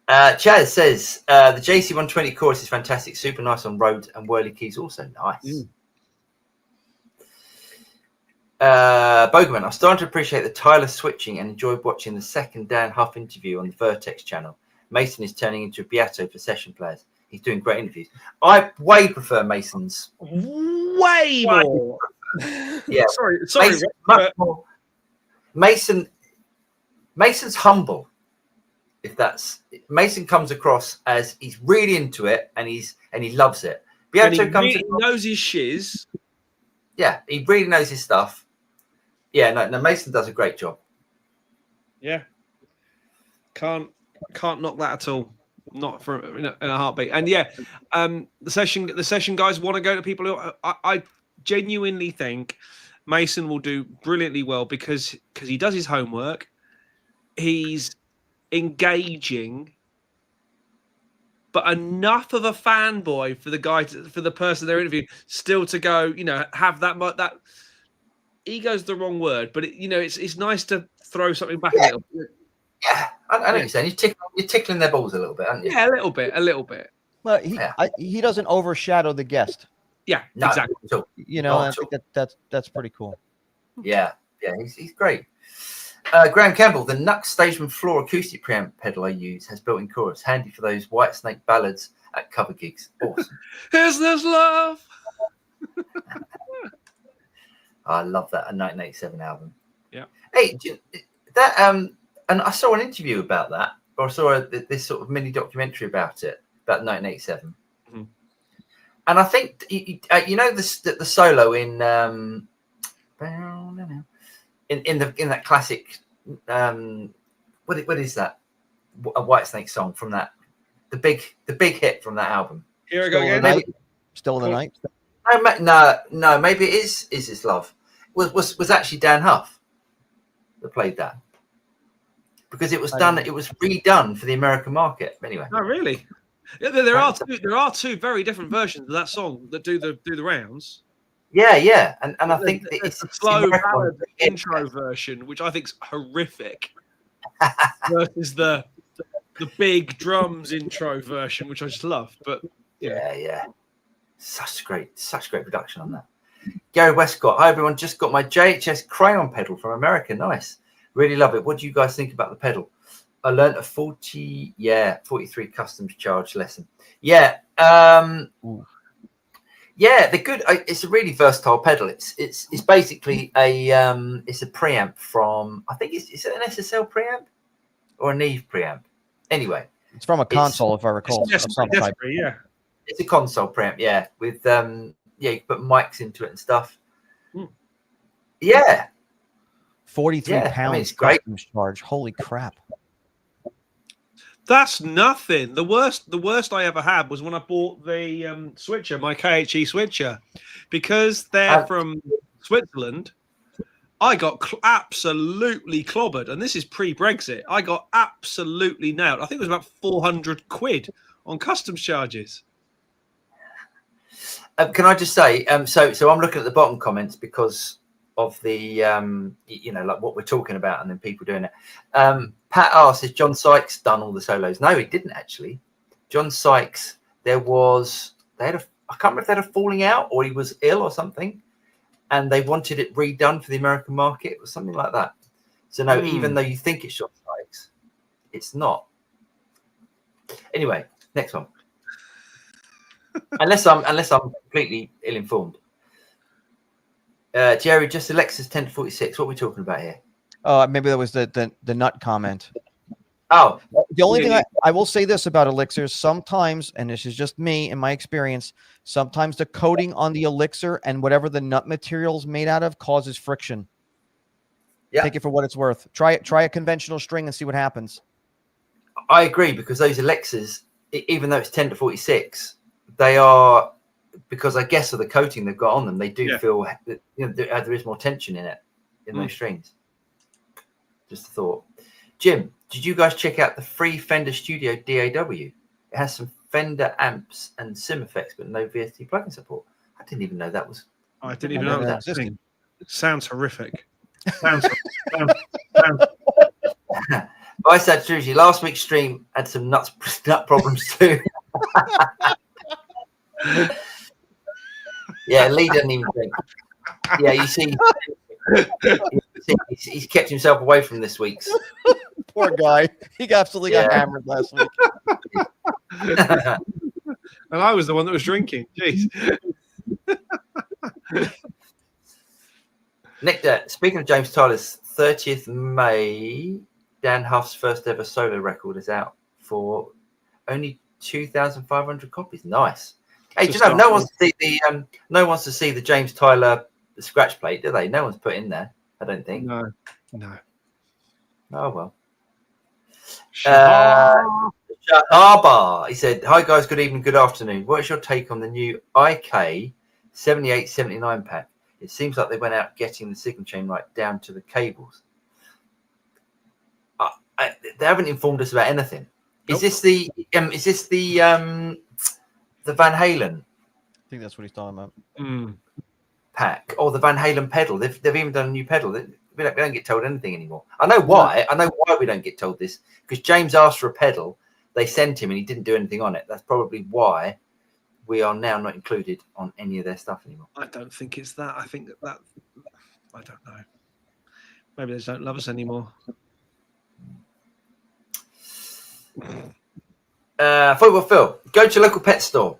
Chaz says the JC120 chorus is fantastic, super nice on road, and whirly keys also nice. Bogerman, I'm starting to appreciate the Tyler switching and enjoyed watching the second Dan Huff interview on the Vertex channel. Mason is turning into a Beato for session players. He's doing great interviews. I way prefer Mason's. Way more. Yeah. Sorry. Much more. Mason's humble. Mason comes across as he's really into it and he loves it. Beato knows his shiz. Yeah, he really knows his stuff. Yeah, no, Mason does a great job. Yeah, can't knock that at all. Not for in a heartbeat. And yeah, the session guys want to go to people who I genuinely think Mason will do brilliantly well because he does his homework. He's engaging, but enough of a fanboy for the person they're interviewing still to go, have that ego's the wrong word, but it's nice to throw something back a little bit. Yeah, I know what you're saying. You're tickling their balls a little bit, aren't you? Yeah, a little bit. Well, he doesn't overshadow the guest. Yeah, no, exactly. I think that's pretty cool. Yeah, he's great. Graham Campbell, the Nux Stageman floor acoustic preamp pedal I use has built-in chorus, handy for those Whitesnake ballads at cover gigs. Awesome. Is this love? I love that, a 1987 album. Yeah. Hey, that and I saw an interview about that, or I saw this sort of mini documentary about 1987. Mm-hmm. And I think the solo in that classic what is that, a Whitesnake song from that, the big hit from that album. Here I go again. Still in the Night. No, maybe it is This Love. Was actually Dan Huff that played that, because it was redone for the American market. Anyway. Oh, really? Yeah, there are two very different versions of that song that do the rounds. Yeah, and I think it's the slow ballad intro version, which I think is horrific, versus the big drums intro version, which I just love. But yeah, such great production on that. Gary Westcott, hi everyone, just got my JHS crayon pedal from America. Nice, really love it. What do you guys think about the pedal? I learned a 43 customs charge lesson. Yeah, they're good. It's a really versatile pedal. It's basically it's a preamp from, I think is it an SSL preamp or a Neve preamp? Anyway, it's from a console, if I recall. It's a console preamp, yeah, with you can put mics into it and stuff. Yeah, 43 pounds. I mean, it's great. Charge. Holy crap! That's nothing. The worst I ever had was when I bought the switcher, my KHE switcher, because they're from Switzerland. I got absolutely clobbered, and this is pre-Brexit. I got absolutely nailed. I think it was about 400 quid on customs charges. Can I just say, so I'm looking at the bottom comments because of the, like what we're talking about, and then people doing it. Pat R says John Sykes done all the solos. No, he didn't actually. John Sykes, I can't remember if they had a falling out or he was ill or something, and they wanted it redone for the American market or something like that. So no, even though you think it's John Sykes, it's not. Anyway, next one. unless I'm completely ill-informed. Jerry, just Alexa's 1046. What are we talking about here? Maybe that was the nut comment. Oh, the only thing I will say this about elixirs, sometimes, and this is just me in my experience, sometimes the coating on the elixir and whatever the nut material is made out of causes friction. Yeah. Take it for what it's worth. Try a conventional string and see what happens. I agree, because those elixirs, even though it's 10 to 46, they are, because I guess of the coating they've got on them, they do feel that, there is more tension in it, in those strings. Just a thought. Jim, did you guys check out the free Fender Studio DAW? It has some Fender amps and sim effects, but no VST plugin support. I didn't even know that was. I didn't even know that thing. It sounds horrific. Sounds. I said, Trudy, last week's stream had some nut problems too. Yeah, Lee doesn't even think. Yeah, you see, he's kept himself away from this week's. Poor guy. He absolutely got hammered last week. And I was the one that was drinking. Jeez. Nick, speaking of James Tyler's 30th May, Dan Huff's first ever solo record is out for only 2,500 copies. Nice. Hey, do you know, no one wants to see the James Tyler scratch plate, do they? No one's put in there, I don't think. No. Oh well. Shahaba, he said, "Hi guys, good evening, good afternoon. What's your take on the new IK 7879 pack? It seems like they went out getting the signal chain right down to the cables. They haven't informed us about anything. Nope. Is this the Van Halen? I think that's what he's talking about. Pack or the Van Halen pedal? They've even done a new pedal. We don't get told anything anymore. I know why. I know why we don't get told this, because James asked for a pedal. They sent him and he didn't do anything on it. That's probably why we are now not included on any of their stuff anymore. I don't think it's that. I think that I don't know. Maybe they just don't love us anymore. Football Phil, go to a local pet store,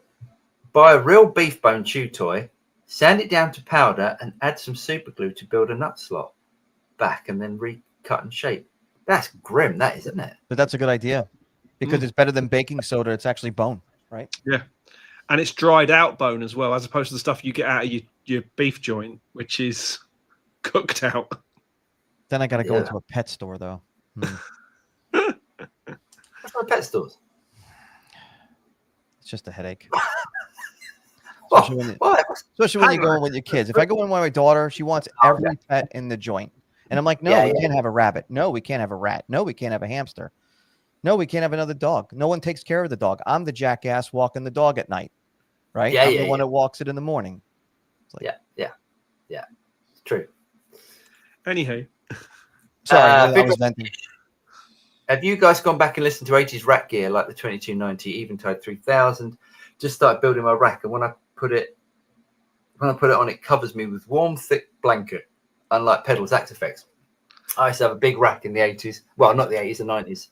buy a real beef bone chew toy, sand it down to powder, and add some super glue to build a nut slot back, and then recut and shape. That's grim, that isn't it? But that's a good idea, because it's better than baking soda. It's actually bone, right? Yeah, and it's dried out bone as well, as opposed to the stuff you get out of your beef joint, which is cooked out. Then I got to go into a pet store, though. What's my pet stores? It's just a headache. Especially when you go in with your kids. If I go in with my daughter, she wants every pet in the joint. And I'm like, no, we can't have a rabbit. No, we can't have a rat. No, we can't have a hamster. No, we can't have another dog. No one takes care of the dog. I'm the jackass walking the dog at night, right? I'm the one that walks it in the morning. It's like, yeah. It's true. Anywho. Sorry, I was venting. Have you guys gone back and listened to 80s rack gear like the 2290, Eventide 3000? Just started building my rack, and when I put it on, it covers me with warm, thick blanket, unlike Pedal's Axe Effects. I used to have a big rack in the 80s. Well, not the 80s, the 90s.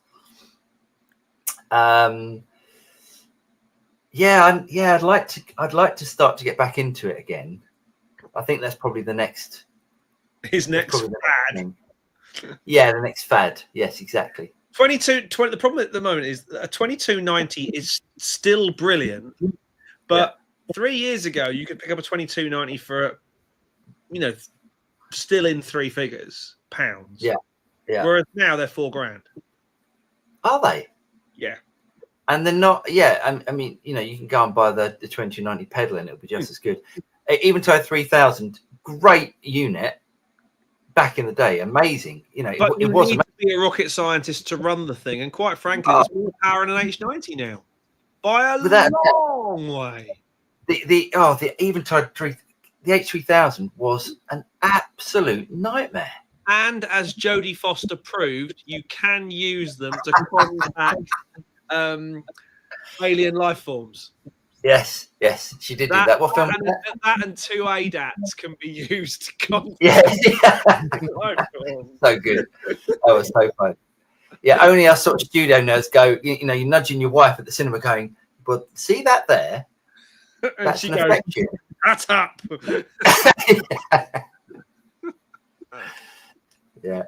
I'd like to start to get back into it again. I think that's probably the next. His next fad. Yeah, the next fad. Yes, exactly. 20. The problem at the moment is a 2290 is still brilliant, but 3 years ago you could pick up a 2290 for, still in three figures pounds. Yeah. Whereas now they're $4,000. Are they? Yeah. And they're not. Yeah, I mean, you know, you can go and buy the 2090 pedal and it'll be just as good. Even to 3000, great unit. Back in the day, amazing. You know, But it was need amazing. to be a rocket scientist to run the thing, and quite frankly, there's more power in an H90 now by a long way. The Eventide 3, the H3000 was an absolute nightmare. And as Jodie Foster proved, you can use them to contact alien life forms. Yes, she did do that. What film? That and 2 ADATs can be used to contact life forms. So good. That was so fun. Yeah, only us sort of studio nerds go, you know, you're nudging your wife at the cinema going, but see that there? And That's she an goes, effect. "That's up." Yeah.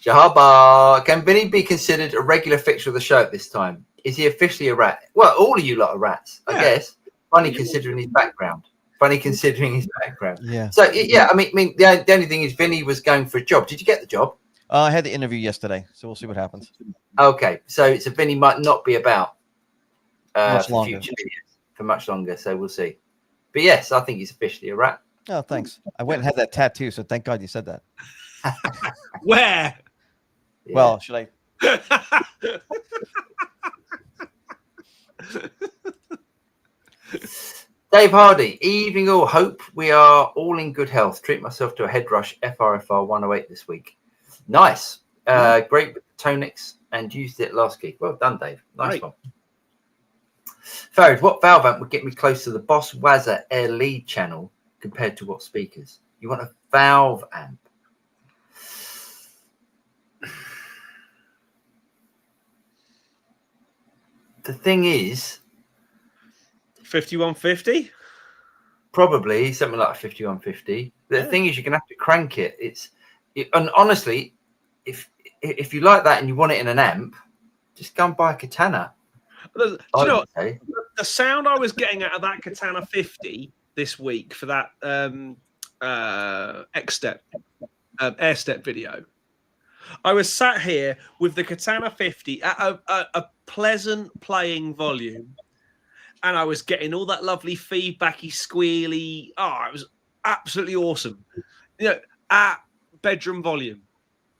Jahaba, can Vinnie be considered a regular fixture of the show at this time? Is he officially a rat? Well, all of you lot are rats, I guess. Funny considering his background. Yeah. So yeah, I mean, the only thing is Vinnie was going for a job. Did you get the job? I had the interview yesterday, so we'll see what happens. Okay, so Vinnie might not be about Much for longer. future videos for much longer. So we'll see. But yes, I think he's officially a rat. Oh, thanks. I went and had that tattoo, so thank God you said that. Where? Yeah. Well, should I? Dave Hardy, evening all. Hope we are all in good health. Treat myself to a head rush FRFR 108 this week. Nice. Great with tonics and used it last week. Well done, Dave. Nice one. Farid, what valve amp would get me close to the Boss Wazza Air Lead channel compared to what speakers? You want a valve amp? The thing is, 5150? probably something like a 5150. The thing is, you're gonna have to crank it. And honestly, if you like that and you want it in an amp, just go and buy a Katana. Do you know what? The sound I was getting out of that Katana 50 this week for that X-Step Air Step video, I was sat here with the Katana 50 at a pleasant playing volume, and I was getting all that lovely feedbacky, squealy. Oh, it was absolutely awesome. You know, at bedroom volume.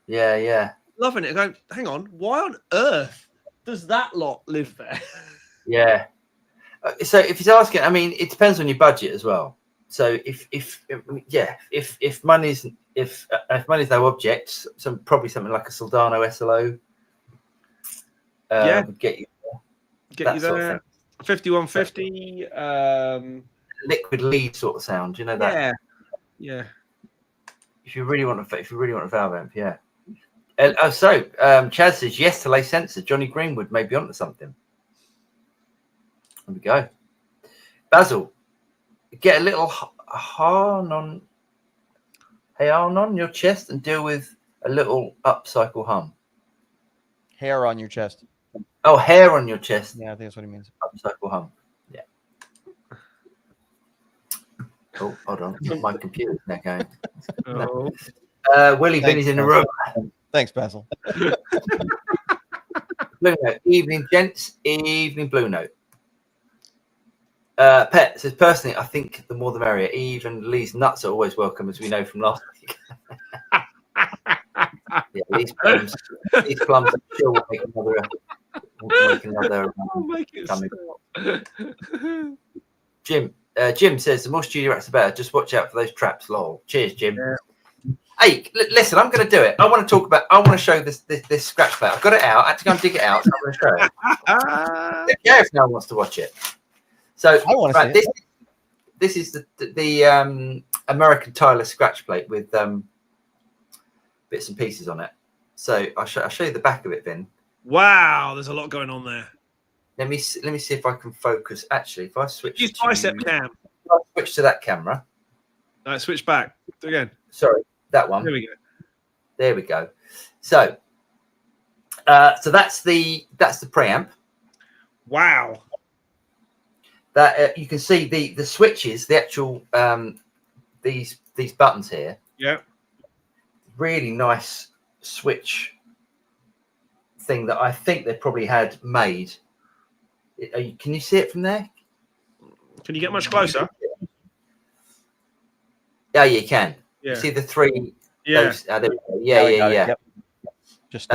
Yeah. Loving it. Going, hang on, why on earth does that lot live there? Yeah. So if he's asking, I mean, it depends on your budget as well. So if money's no object, probably something like a Soldano SLO would get you there. Sort of thing. 5150 liquid lead sort of sound, you know that? Yeah. If you really want a valve amp, yeah. Chaz says yes to lay sensor. Johnny Greenwood may be onto something. There we go. Basil, get a little hair on your chest and deal with a little upcycle hum. Hair on your chest. Oh, hair on your chest. Yeah, I think that's what he means. Upcycle hum. Yeah. Oh, hold on. My computer's now going. Oh. Willie Vinnie's in the room. Thanks, Basil. Blue Note. Evening, gents. Evening, Blue Note. Pet says, personally, I think the more the merrier. Even Lee's nuts are always welcome, as we know from last week. Yeah, Lee's plums still will make another. Jim says, the more studio racks the better. Just watch out for those traps, lol. Cheers, Jim. Yeah. Hey, listen, I'm going to do it. I want to show this scratch plate. I've got it out. I had to go and dig it out. So I'm going to show it. Yeah, if no one wants to watch it. So, right, this is the American Tyler scratch plate with bits and pieces on it. So I'll show you the back of it, Vin. Wow, there's a lot going on there. Let me see if I can focus. Actually, if I switch, use bicep cam. I'll switch to that camera. No, switch back. Do again. Sorry, that one. There we go. There we go. So, that's the preamp. Wow. That you can see the switches, the actual these buttons here. Yeah. Really nice switch thing that I think they probably had made. Can you see it from there? Can you get much closer? Yeah, you can. Yeah. You see the three? Yeah. Those, there we go. Yeah. Yep. Just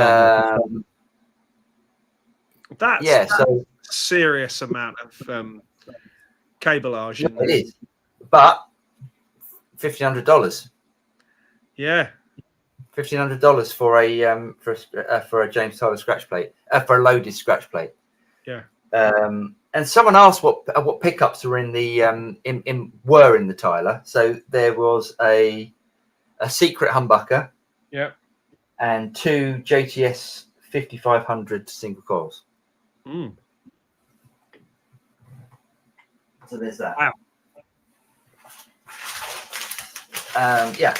That's so serious amount of cableage. Yeah, it is, but $1,500. Yeah, $1,500 for a James Tyler scratch plate, for a loaded scratch plate. Yeah. And someone asked what pickups were in the were in the Tyler. So there was a secret humbucker. Yeah. And 2 JTS 5500 single coils. Mm. So there's that. Wow. Yeah.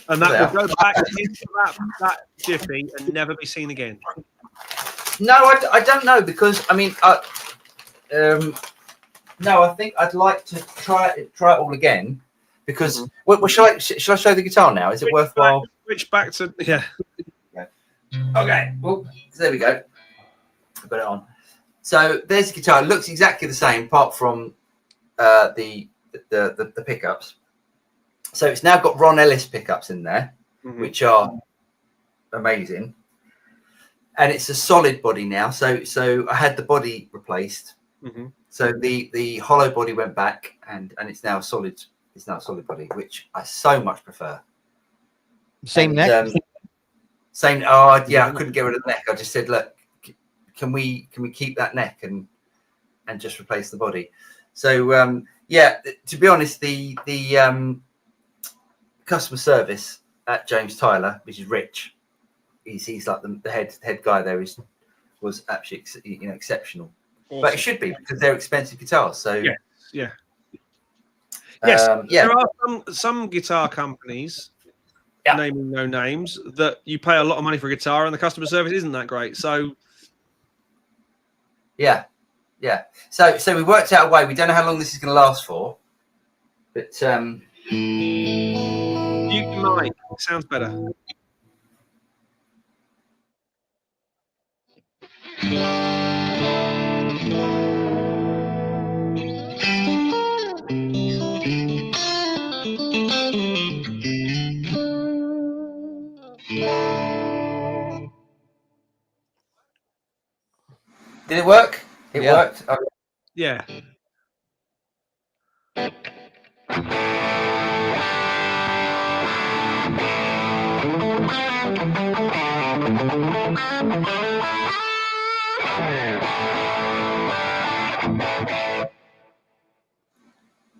And that will go back into that jiffy and never be seen again. No, I don't know, because I mean, no, I think I'd like to try it all again, because well, shall I show the guitar now? Is it worthwhile? Switch back to Okay. Well, so there we go. I've got it on. So there's the guitar. It looks exactly the same, apart from the pickups. So it's now got Ron Ellis pickups in there, which are amazing. And it's a solid body now. So I had the body replaced. So the hollow body went back, and it's now a solid. It's now a solid body, which I so much prefer. Same neck. Same. Oh yeah, I couldn't get rid of the neck. I just said, look, can we keep that neck and just replace the body? So yeah, to be honest, the customer service at James Tyler, which is Rich, he's like the head guy there, was absolutely exceptional. Awesome. But it should be, because they're expensive guitars. So yes, there are some guitar companies, naming no names, that you pay a lot of money for a guitar and the customer service isn't that great. So yeah. So we worked out a way. We don't know how long this is going to last for, but you might. It sounds better. Did it work? It worked. Oh. Yeah.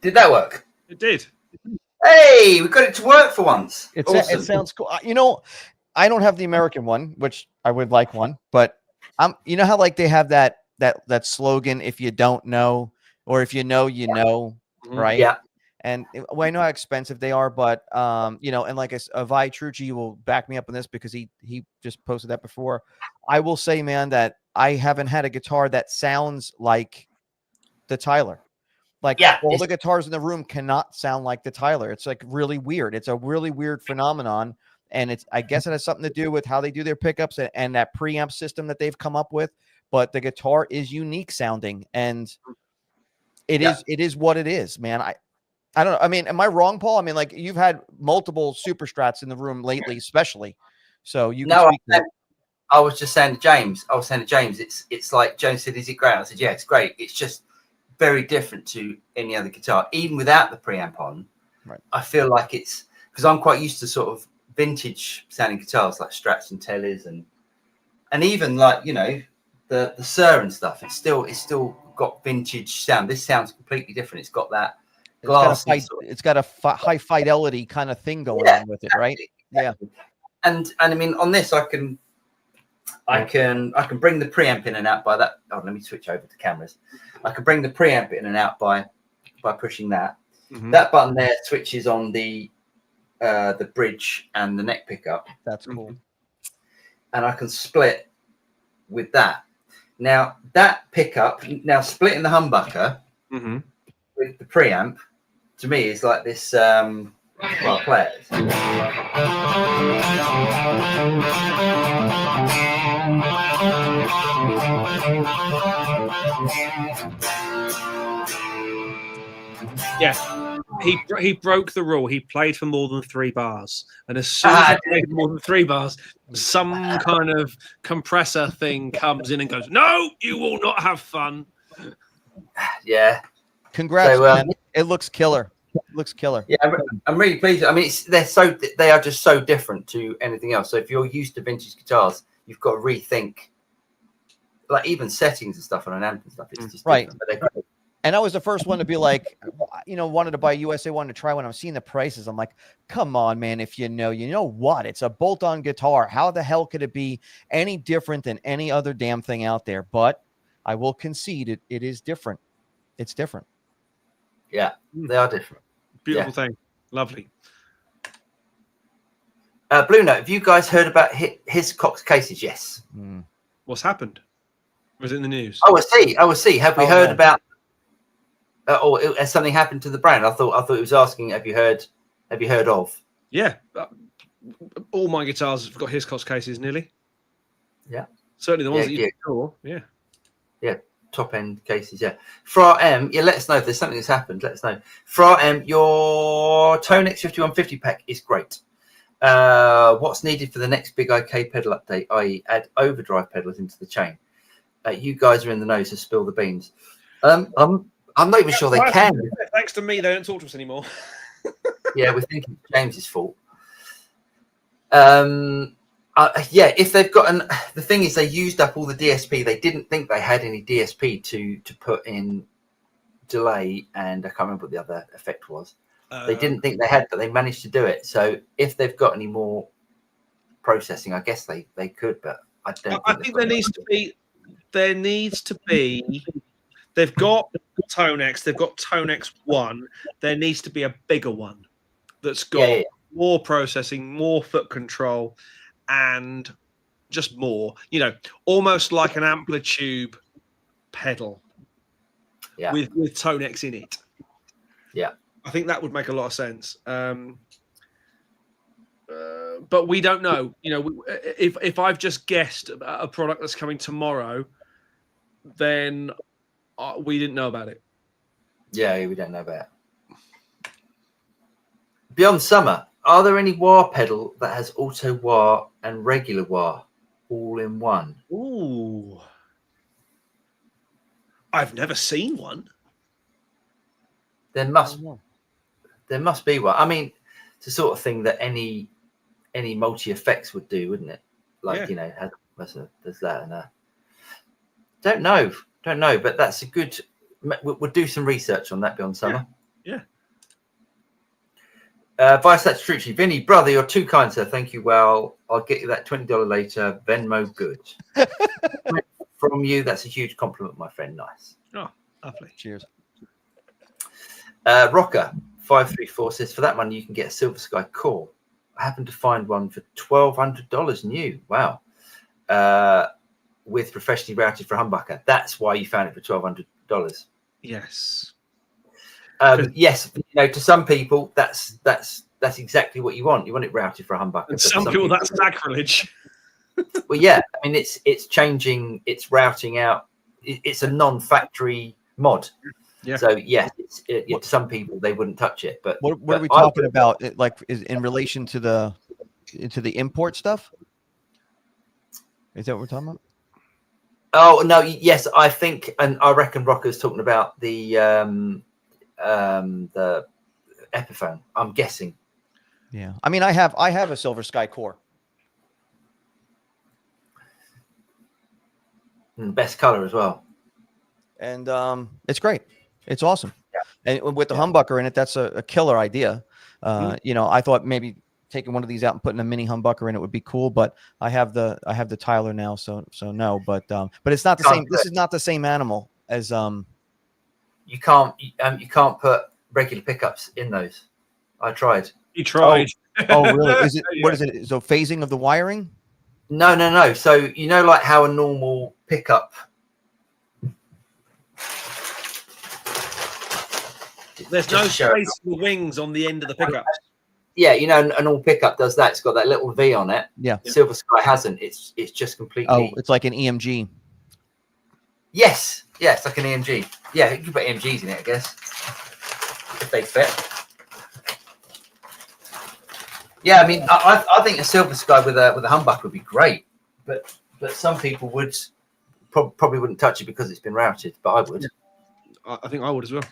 Did that work? It did. Hey, we got it to work for once. It sounds cool. I don't have the American one, which I would like one, but you know how like they have that slogan, if you don't know, or if you know, you know, right? Yeah. And well, I know how expensive they are, but and like Vi Trucci will back me up on this, because he just posted that before. I will say, man, that I haven't had a guitar that sounds like the Tyler. Like all the guitars in the room cannot sound like the Tyler. It's like really weird. It's a really weird phenomenon. And I guess it has something to do with how they do their pickups and that preamp system that they've come up with. But the guitar is unique sounding, and it is what it is, man. I don't know. I mean, am I wrong, Paul? I mean, like, you've had multiple Super Strats in the room lately, especially. So you can speak to that. I was just saying to James. It's like James said, is it great? I said, yeah, it's great. It's just very different to any other guitar, even without the preamp on. Right. I feel like it's because I'm quite used to sort of vintage sounding guitars like Strats and Tellers and even like the Sir and stuff. It's still got vintage sound. This sounds completely different. It's got that glass. It's got a high fidelity kind of thing going on with it, right? Exactly. Yeah. And I mean, on this, I can bring the preamp in and out by that. Oh, let me switch over to cameras. I can bring the preamp in and out by pushing that. That button there switches on the bridge and the neck pickup. That's cool. And I can split with that. Now that pickup, splitting the humbucker with the preamp, to me is like this. Well, play it. Yeah, he broke the rule. He played for more than 3 bars, and as soon as he played for more than 3 bars, some kind of compressor thing comes in and goes, "No, you will not have fun." Yeah. Congrats, So, man. It looks killer. Looks killer. Yeah, I'm really pleased. I mean, they are just so different to anything else. So if you're used to vintage guitars, you've got to rethink, like even settings and stuff on an amp and stuff. It's just right. But they're great. And I was the first one to be like, wanted to buy USA, wanted to try. When I'm seeing the prices, I'm like, come on, man. If you know what? It's a bolt-on guitar. How the hell could it be any different than any other damn thing out there? But I will concede it is different. It's different. Yeah, they are different. Beautiful thing. Lovely. Blue Note, have you guys heard about his Cox cases? Yes. What's happened? Was it in the news? Oh, I see. Have we heard about? Or has something happened to the brand? I thought it was asking. Have you heard of? Yeah, all my guitars have got Hiscox cases nearly. Yeah, certainly the ones that you saw. Yeah, top end cases. Yeah, Fra M. Yeah, let us know if there's something that's happened. Let us know. Fra M, your Tonex 5150 pack is great. What's needed for the next big IK pedal update, i.e., add overdrive pedals into the chain? You guys are in the know, so spill the beans. I'm not even sure they can. Thanks to me, they don't talk to us anymore. Yeah, we're thinking it's James's fault. If they've got the thing is they used up all the DSP. They didn't think they had any DSP to put in delay, and I can't remember what the other effect was. They didn't think they had, but they managed to do it. So if they've got any more processing, I guess they could, but I don't. I think there needs to be. They've got Tonex. They've got Tonex 1. There needs to be a bigger one that's got more processing, more foot control, and just more. Almost like an amplitude pedal. Yeah. With Tonex in it. Yeah. I think that would make a lot of sense. But we don't know. If I've just guessed a product that's coming tomorrow, then we didn't know about it. Yeah, we don't know about it. Beyond Summer, are there any wah pedal that has auto wah and regular wah all in one? Ooh. I've never seen one. There must be one. I mean, it's the sort of thing that any multi effects would do, wouldn't it? Like, there's that and that. Don't know, but that's a good. We'll do some research on that Beyond Summer. Yeah. Vice Trucci, Vinnie, brother, you're too kind, sir. Thank you. Well, I'll get you that $20 later. Venmo, good. From you, that's a huge compliment, my friend. Nice. Oh, lovely. Cheers. Rocker 534 says, for that money you can get a Silver Sky Core. I happened to find one for $1,200 new. Wow. With professionally routed for humbucker. That's why you found it for $1,200. Yes. Yes, to some people that's exactly what you want. You want it routed for a humbucker. And some people that's sacrilege. Well, yeah, I mean it's changing, it's routing out. It's a non-factory mod. Yeah. So yes, to some people they wouldn't touch it. But what are we talking about? Like, is in relation to the import stuff? Is that what we're talking about? Oh no, yes, I think, and I reckon Rocker's talking about the Epiphone. I'm guessing. Yeah, I mean, I have a Silver Sky Core. Best color as well. And it's great. It's awesome. Yeah. And with the humbucker in it, that's a killer idea. I thought maybe taking one of these out and putting a mini humbucker in it would be cool, but I have the Tyler now, so no. But it's not the same. This is not the same animal as You can't put regular pickups in those. I tried. You tried. Oh really? Is it? What is it? So phasing of the wiring? No. So like how a normal pickup. There's no space for the wings on the end of the pickups. Yeah, you know, an all pickup does that. It's got that little V on it. Yeah. Silver Sky hasn't. It's just completely. Oh, it's like an EMG. Yes, yes, like an EMG. Yeah, you can put EMGs in it, I guess, if they fit. Yeah, I mean, I think a Silver Sky with a humbucker would be great, but some people would probably wouldn't touch it because it's been routed, but I would. I think I would as well.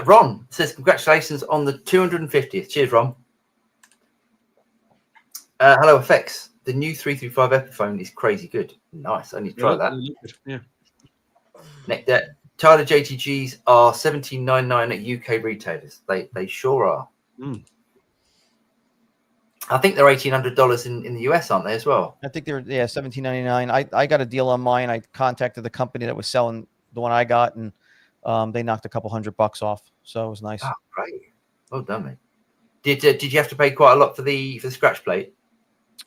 Ron says, congratulations on the 250th. Cheers, Ron. Hello, Effects. The new 335 Epiphone is crazy good. Nice. I need to try that. Yeah. Next, Tyler JTGs are $17.99 at UK retailers. They sure are. Mm. I think they're $1,800 in the US, aren't they, as well? I think they're $17.99. I got a deal on mine. I contacted the company that was selling the one I got, and they knocked a couple $100 off. So it was nice. Oh, great. Well done, mate. Did you have to pay quite a lot for the scratch plate?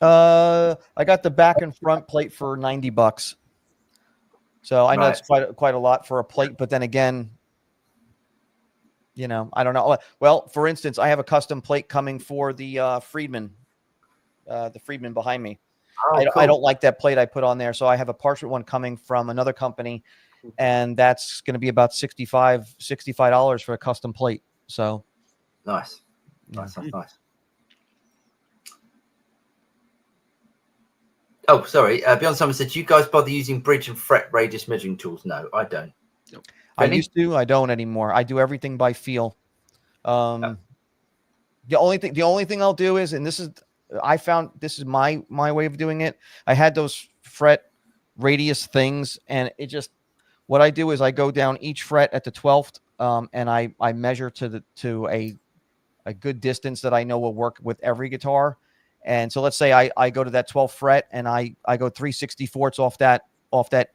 I got the back and front plate for $90. So I know it's quite a lot for a plate, but then again, you know, I don't know. Well, for instance, I have a custom plate coming for the Friedman behind me. Oh, cool. I don't like that plate I put on there, so I have a partial one coming from another company, and that's going to be about $65 for a custom plate. So nice. Oh, sorry. Beyond Summer said, do you guys bother using bridge and fret radius measuring tools? No, I don't. Nope. I used to. I don't anymore. I do everything by feel. The only thing I'll do is, and this is, I found this is my way of doing it. I had those fret radius things, and it just, what I do is I go down each fret at the 12th, and I measure to a good distance that I know will work with every guitar. And so let's say I go to that 12th fret and I go 3/64 off that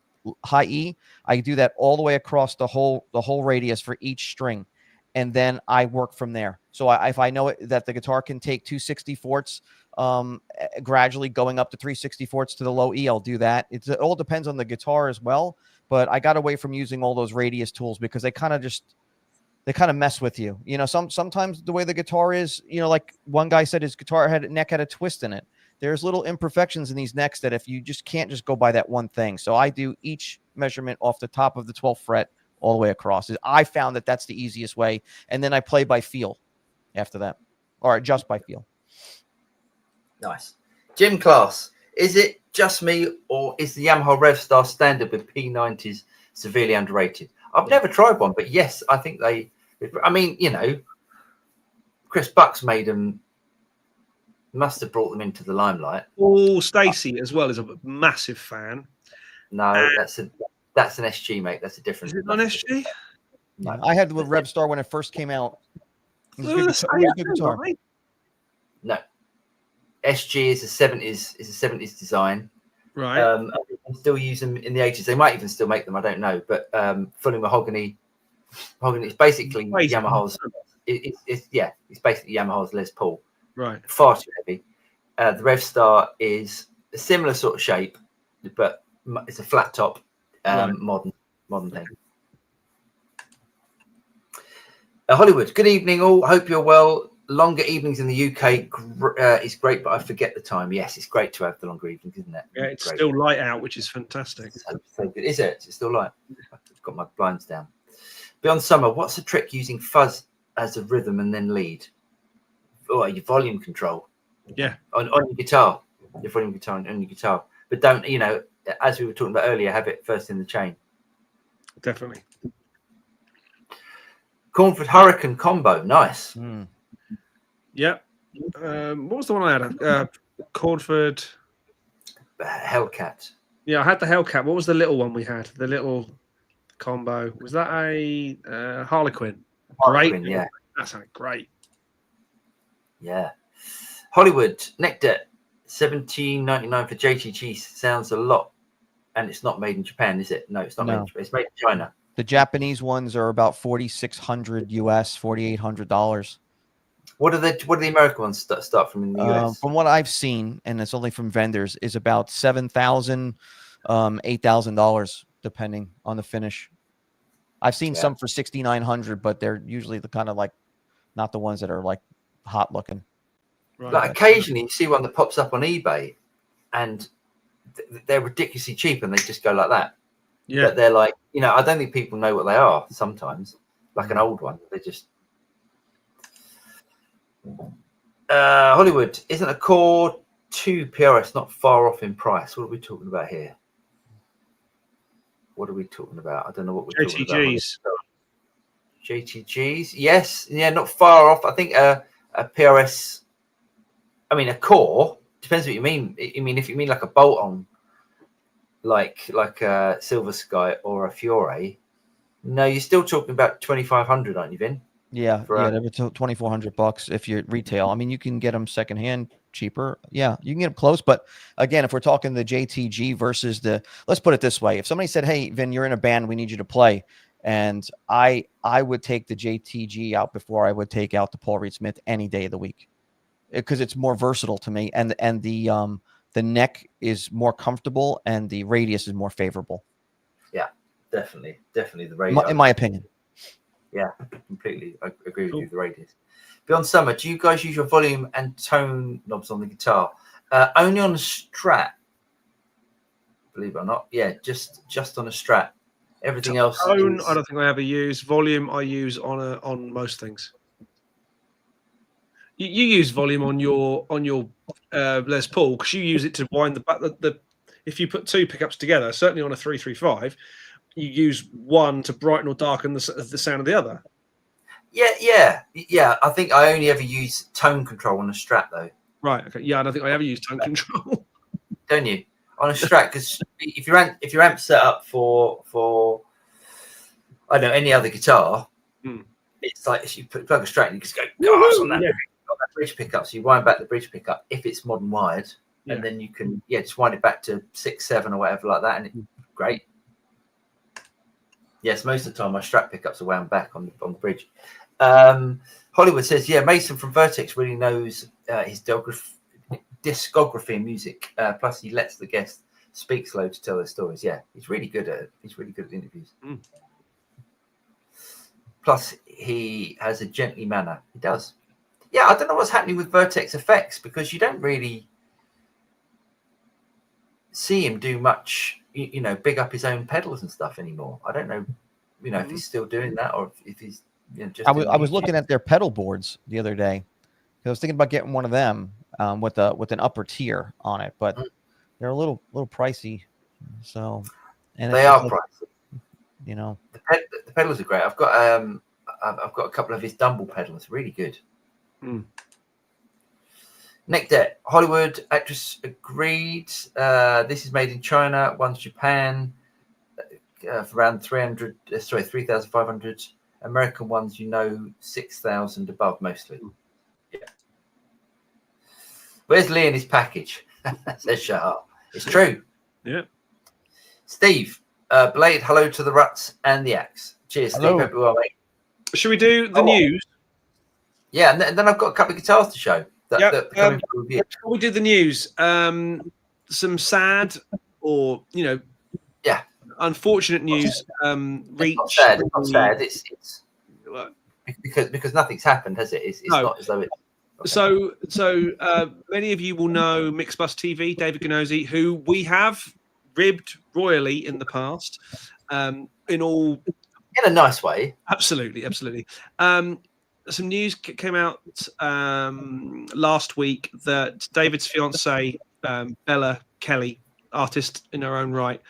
high E. I do that all the way across the whole radius for each string, and then I work from there. So if I know that the guitar can take 2/64 gradually going up to 3/64 to the low E, I'll do that. It all depends on the guitar as well, but I got away from using all those radius tools because they kind of mess with you. You know, sometimes the way the guitar is, you know, like one guy said his neck had a twist in it. There's little imperfections in these necks that if you just can't just go by that one thing. So I do each measurement off the top of the 12th fret all the way across. I found that that's the easiest way. And then I play by feel after that, or just by feel. Nice. Gym class. Is it just me, or is the Yamaha RevStar standard with P90s severely underrated? I've never tried one, but yes, I think I mean, you know, Chris Bucks must have brought them into the limelight. Oh, Stacey as well is a massive fan. No, that's an SG, mate. That's a different. Is it not SG? No. I had the RevStar when it first came out. It was a good guitar. Right? No, SG is a 70s design. Right. I still use them in the 80s. They might even still make them. I don't know. But fully mahogany is basically Yamaha's. It's basically Yamaha's Les Paul. Right. Far too heavy. The RevStar is a similar sort of shape, but it's a flat top, modern thing. Hollywood. Good evening, all. Hope you're well. Longer evenings in the UK is great, but I forget the time. Yes, it's great to have the longer evenings, isn't it? Yeah, it's great. still light out, which is fantastic. So good. Is it? It's still light. I've got my blinds down. Beyond Summer, what's the trick using fuzz as a rhythm and then lead? Oh, your volume control. Yeah. On your guitar. Your volume guitar on your guitar. But don't, you know, as we were talking about earlier, have it first in the chain. Definitely. Cornford Hurricane combo. Nice. Yeah. What was the one I had? Cornford. Hellcat. Yeah, I had the Hellcat. What was the little one we had? The little combo. Was that a Harlequin? Harlequin, yeah. That sounded great. Yeah. Hollywood, Nectar, $17.99 for JTG sounds a lot. And it's not made in Japan, is it? No, it's not made in Japan. It's made in China. The Japanese ones are about $4,600 US, $4,800. What do the American ones start from in the US? From what I've seen, and it's only from vendors, is about $7,000, $8,000, depending on the finish. I've seen some for $6,900, but they're usually the kind of like not the ones that are like hot looking. Right. Like occasionally you see one that pops up on eBay and they're ridiculously cheap and they just go like that. Yeah. But they're like, you know, I don't think people know what they are sometimes. Like an old one. They just Hollywood, isn't a Core 2 PRS not far off in price? What are we talking about here? What are we talking about? I don't know what we're talking about. JTGs, yes, yeah, not far off. I think a PRS. I mean, a Core depends what you mean. I mean, if you mean like a bolt-on, like a Silver Sky or a Fiore, no, you're still talking about 2,500, aren't you, Vin? Yeah, yeah, they were $2,400 if you're retail. I mean, you can get them secondhand cheaper. Yeah, you can get them close. But again, if we're talking the JTG versus let's put it this way: if somebody said, "Hey, Vin, you're in a band, we need you to play," and I would take the JTG out before I would take out the Paul Reed Smith any day of the week, because it's more versatile to me, and the neck is more comfortable and the radius is more favorable. Yeah, definitely the radius, in my opinion. Yeah, completely. I agree with you. The radius. Beyond Summer, do you guys use your volume and tone knobs on the guitar? Only on the Strat. Believe it or not, yeah, just on a Strat. Everything else. Tone, I don't think I ever use. Volume, I use on most things. You use volume on your Les Paul because you use it to wind the if you put two pickups together, certainly on a 335. You use one to brighten or darken the sound of the other. Yeah. I think I only ever use tone control on a Strat though. Right. Okay. Yeah, I don't think I ever use tone control. Don't you? On a Strat, because if your amp set up for I don't know any other guitar, it's like if you plug a Strat and you just go on that bridge pickup. So you wind back the bridge pickup if it's modern wired, and then you can just wind it back to 6, 7 or whatever like that, and it's great. Yes, most of the time my Strat pickups are wound back on the bridge. Hollywood says, yeah, Mason from Vertex really knows his discography and music. Plus, he lets the guests speak slow to tell their stories. Yeah, he's really good at it. He's really good at interviews. Plus, he has a gently manner. He does. Yeah, I don't know what's happening with Vertex Effects because you don't really see him do much, you know, big up his own pedals and stuff anymore. I don't know, you know, if he's still doing that or if he's, you know, just. I was looking at their pedal boards the other day. I was thinking about getting one of them with an upper tier on it, but they're a little pricey. So, and they are pricey. You know, the pedals are great. I've got a couple of his Dumble pedals, really good. Neck Debt, Hollywood actress agreed. This is made in China. One's Japan for around 3,500. American ones, 6,000 above mostly. Yeah. Where's Lee in his package? Says Shahar. It's true. Yeah. Steve, belated hello to the Ruts and the Axe. Cheers, hello. Steve. Hope you're well, mate. Should we do the news? Yeah, and then I've got a couple of guitars to show. Before we do the news, some sad or unfortunate news. It's not sad. It's because nothing's happened, has it? It's not as though it's. Okay. So many of you will know Mixbus TV, David Ganozzi, who we have ribbed royally in the past. In a nice way. Absolutely. Some news came out last week that David's fiancée, Bella Kelly, artist in her own right,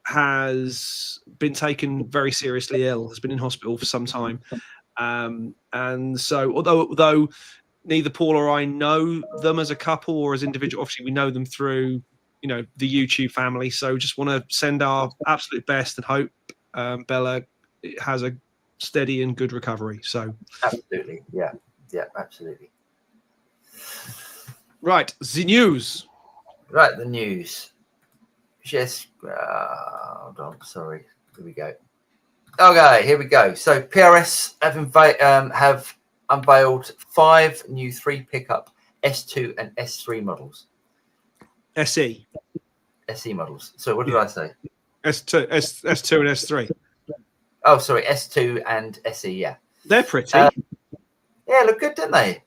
has been taken very seriously ill, has been in hospital for some time. And so although neither Paul or I know them as a couple or as individual, obviously we know them through, the YouTube family. So just want to send our absolute best and hope Bella has a steady and good recovery. So absolutely. Yeah, absolutely. Right. The news. The news. Yes. Hold on. Sorry. Here we go. Okay, here we go. So PRS have unveiled 5 new 3 pickup S2 and S3 models. SE models. So what did I say? S2 and S3. Oh, sorry, S2 and SE. Yeah, they're pretty. Yeah, look good, don't they?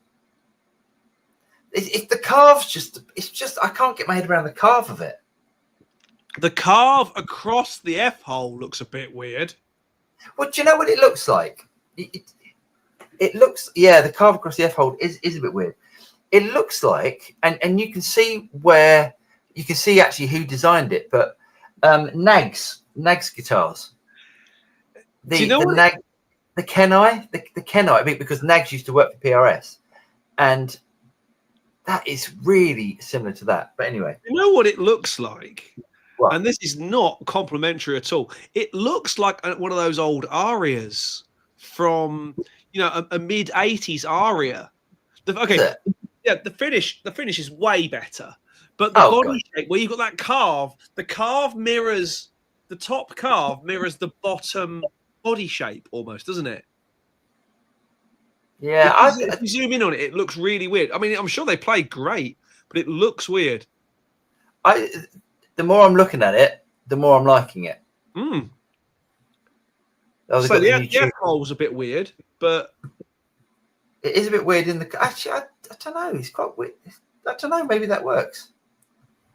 It's the carve's just. It's just I can't get my head around the carve of it. The carve across the F hole looks a bit weird. Well, do you know what it looks like? It looks, yeah, the carve across the F hole is a bit weird. It looks like, and you can see actually who designed it, but Nags guitars. Do you know the Kenai, I mean, because Nags used to work for PRS, and that is really similar to that. But anyway, you know what it looks like? What? And this is not complimentary at all. It looks like one of those old arias from, a mid 80s aria. The finish is way better. But the body shape, where you've got that carve, the top carve mirrors the bottom body shape almost, doesn't it? Yeah, if you zoom in on it, it looks really weird. I mean, I'm sure they played great, but it looks weird. The more I'm looking at it, the more I'm liking it. So the F hole's a bit weird, but it is a bit weird in the. Actually, I don't know. It's quite weird. I don't know. Maybe that works.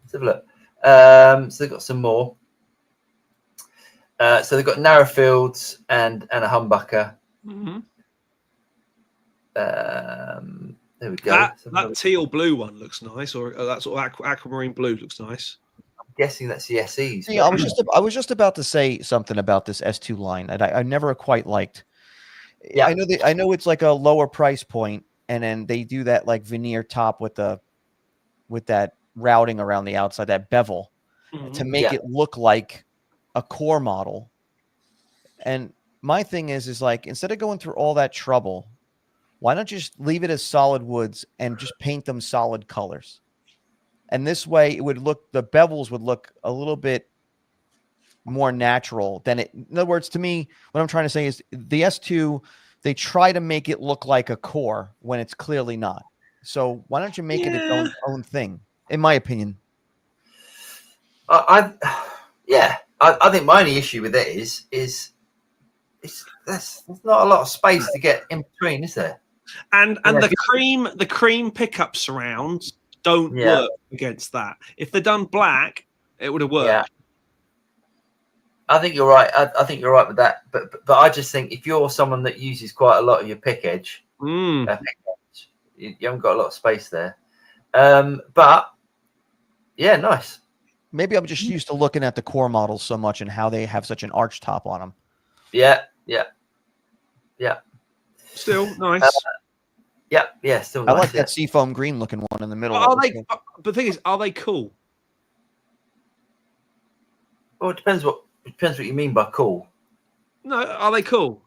Let's have a look. So they've got some more. So they've got narrow fields and a humbucker. Mm-hmm. There we go. That teal blue one looks nice, or that sort of aquamarine blue looks nice. I'm guessing that's the SEs. Yeah, I was just about to say something about this S2 line that I never quite liked. Yeah, I know it's like a lower price point, and then they do that like veneer top with that routing around the outside, that bevel, to make it look like a core model. And my thing is like, instead of going through all that trouble, why not just leave it as solid woods and just paint them solid colors? And this way the bevels would look a little bit more natural than it. In other words, to me, what I'm trying to say is the S2, they try to make it look like a core when it's clearly not. So why don't you make it its own thing, in my opinion? I think my only issue with it is there's not a lot of space to get in between, is there? And the cream pickup surrounds don't work against that. If they're done black, it would have worked. Yeah. I think you're right. I think you're right with that. But I just think if you're someone that uses quite a lot of your pick edge, you haven't got a lot of space there. But yeah, nice. Maybe I'm just used to looking at the core models so much and how they have such an arch top on them. Yeah. Still nice. Still nice. I like that seafoam green looking one in the middle. But the thing is, are they cool? Well, it depends what you mean by cool. No, are they cool?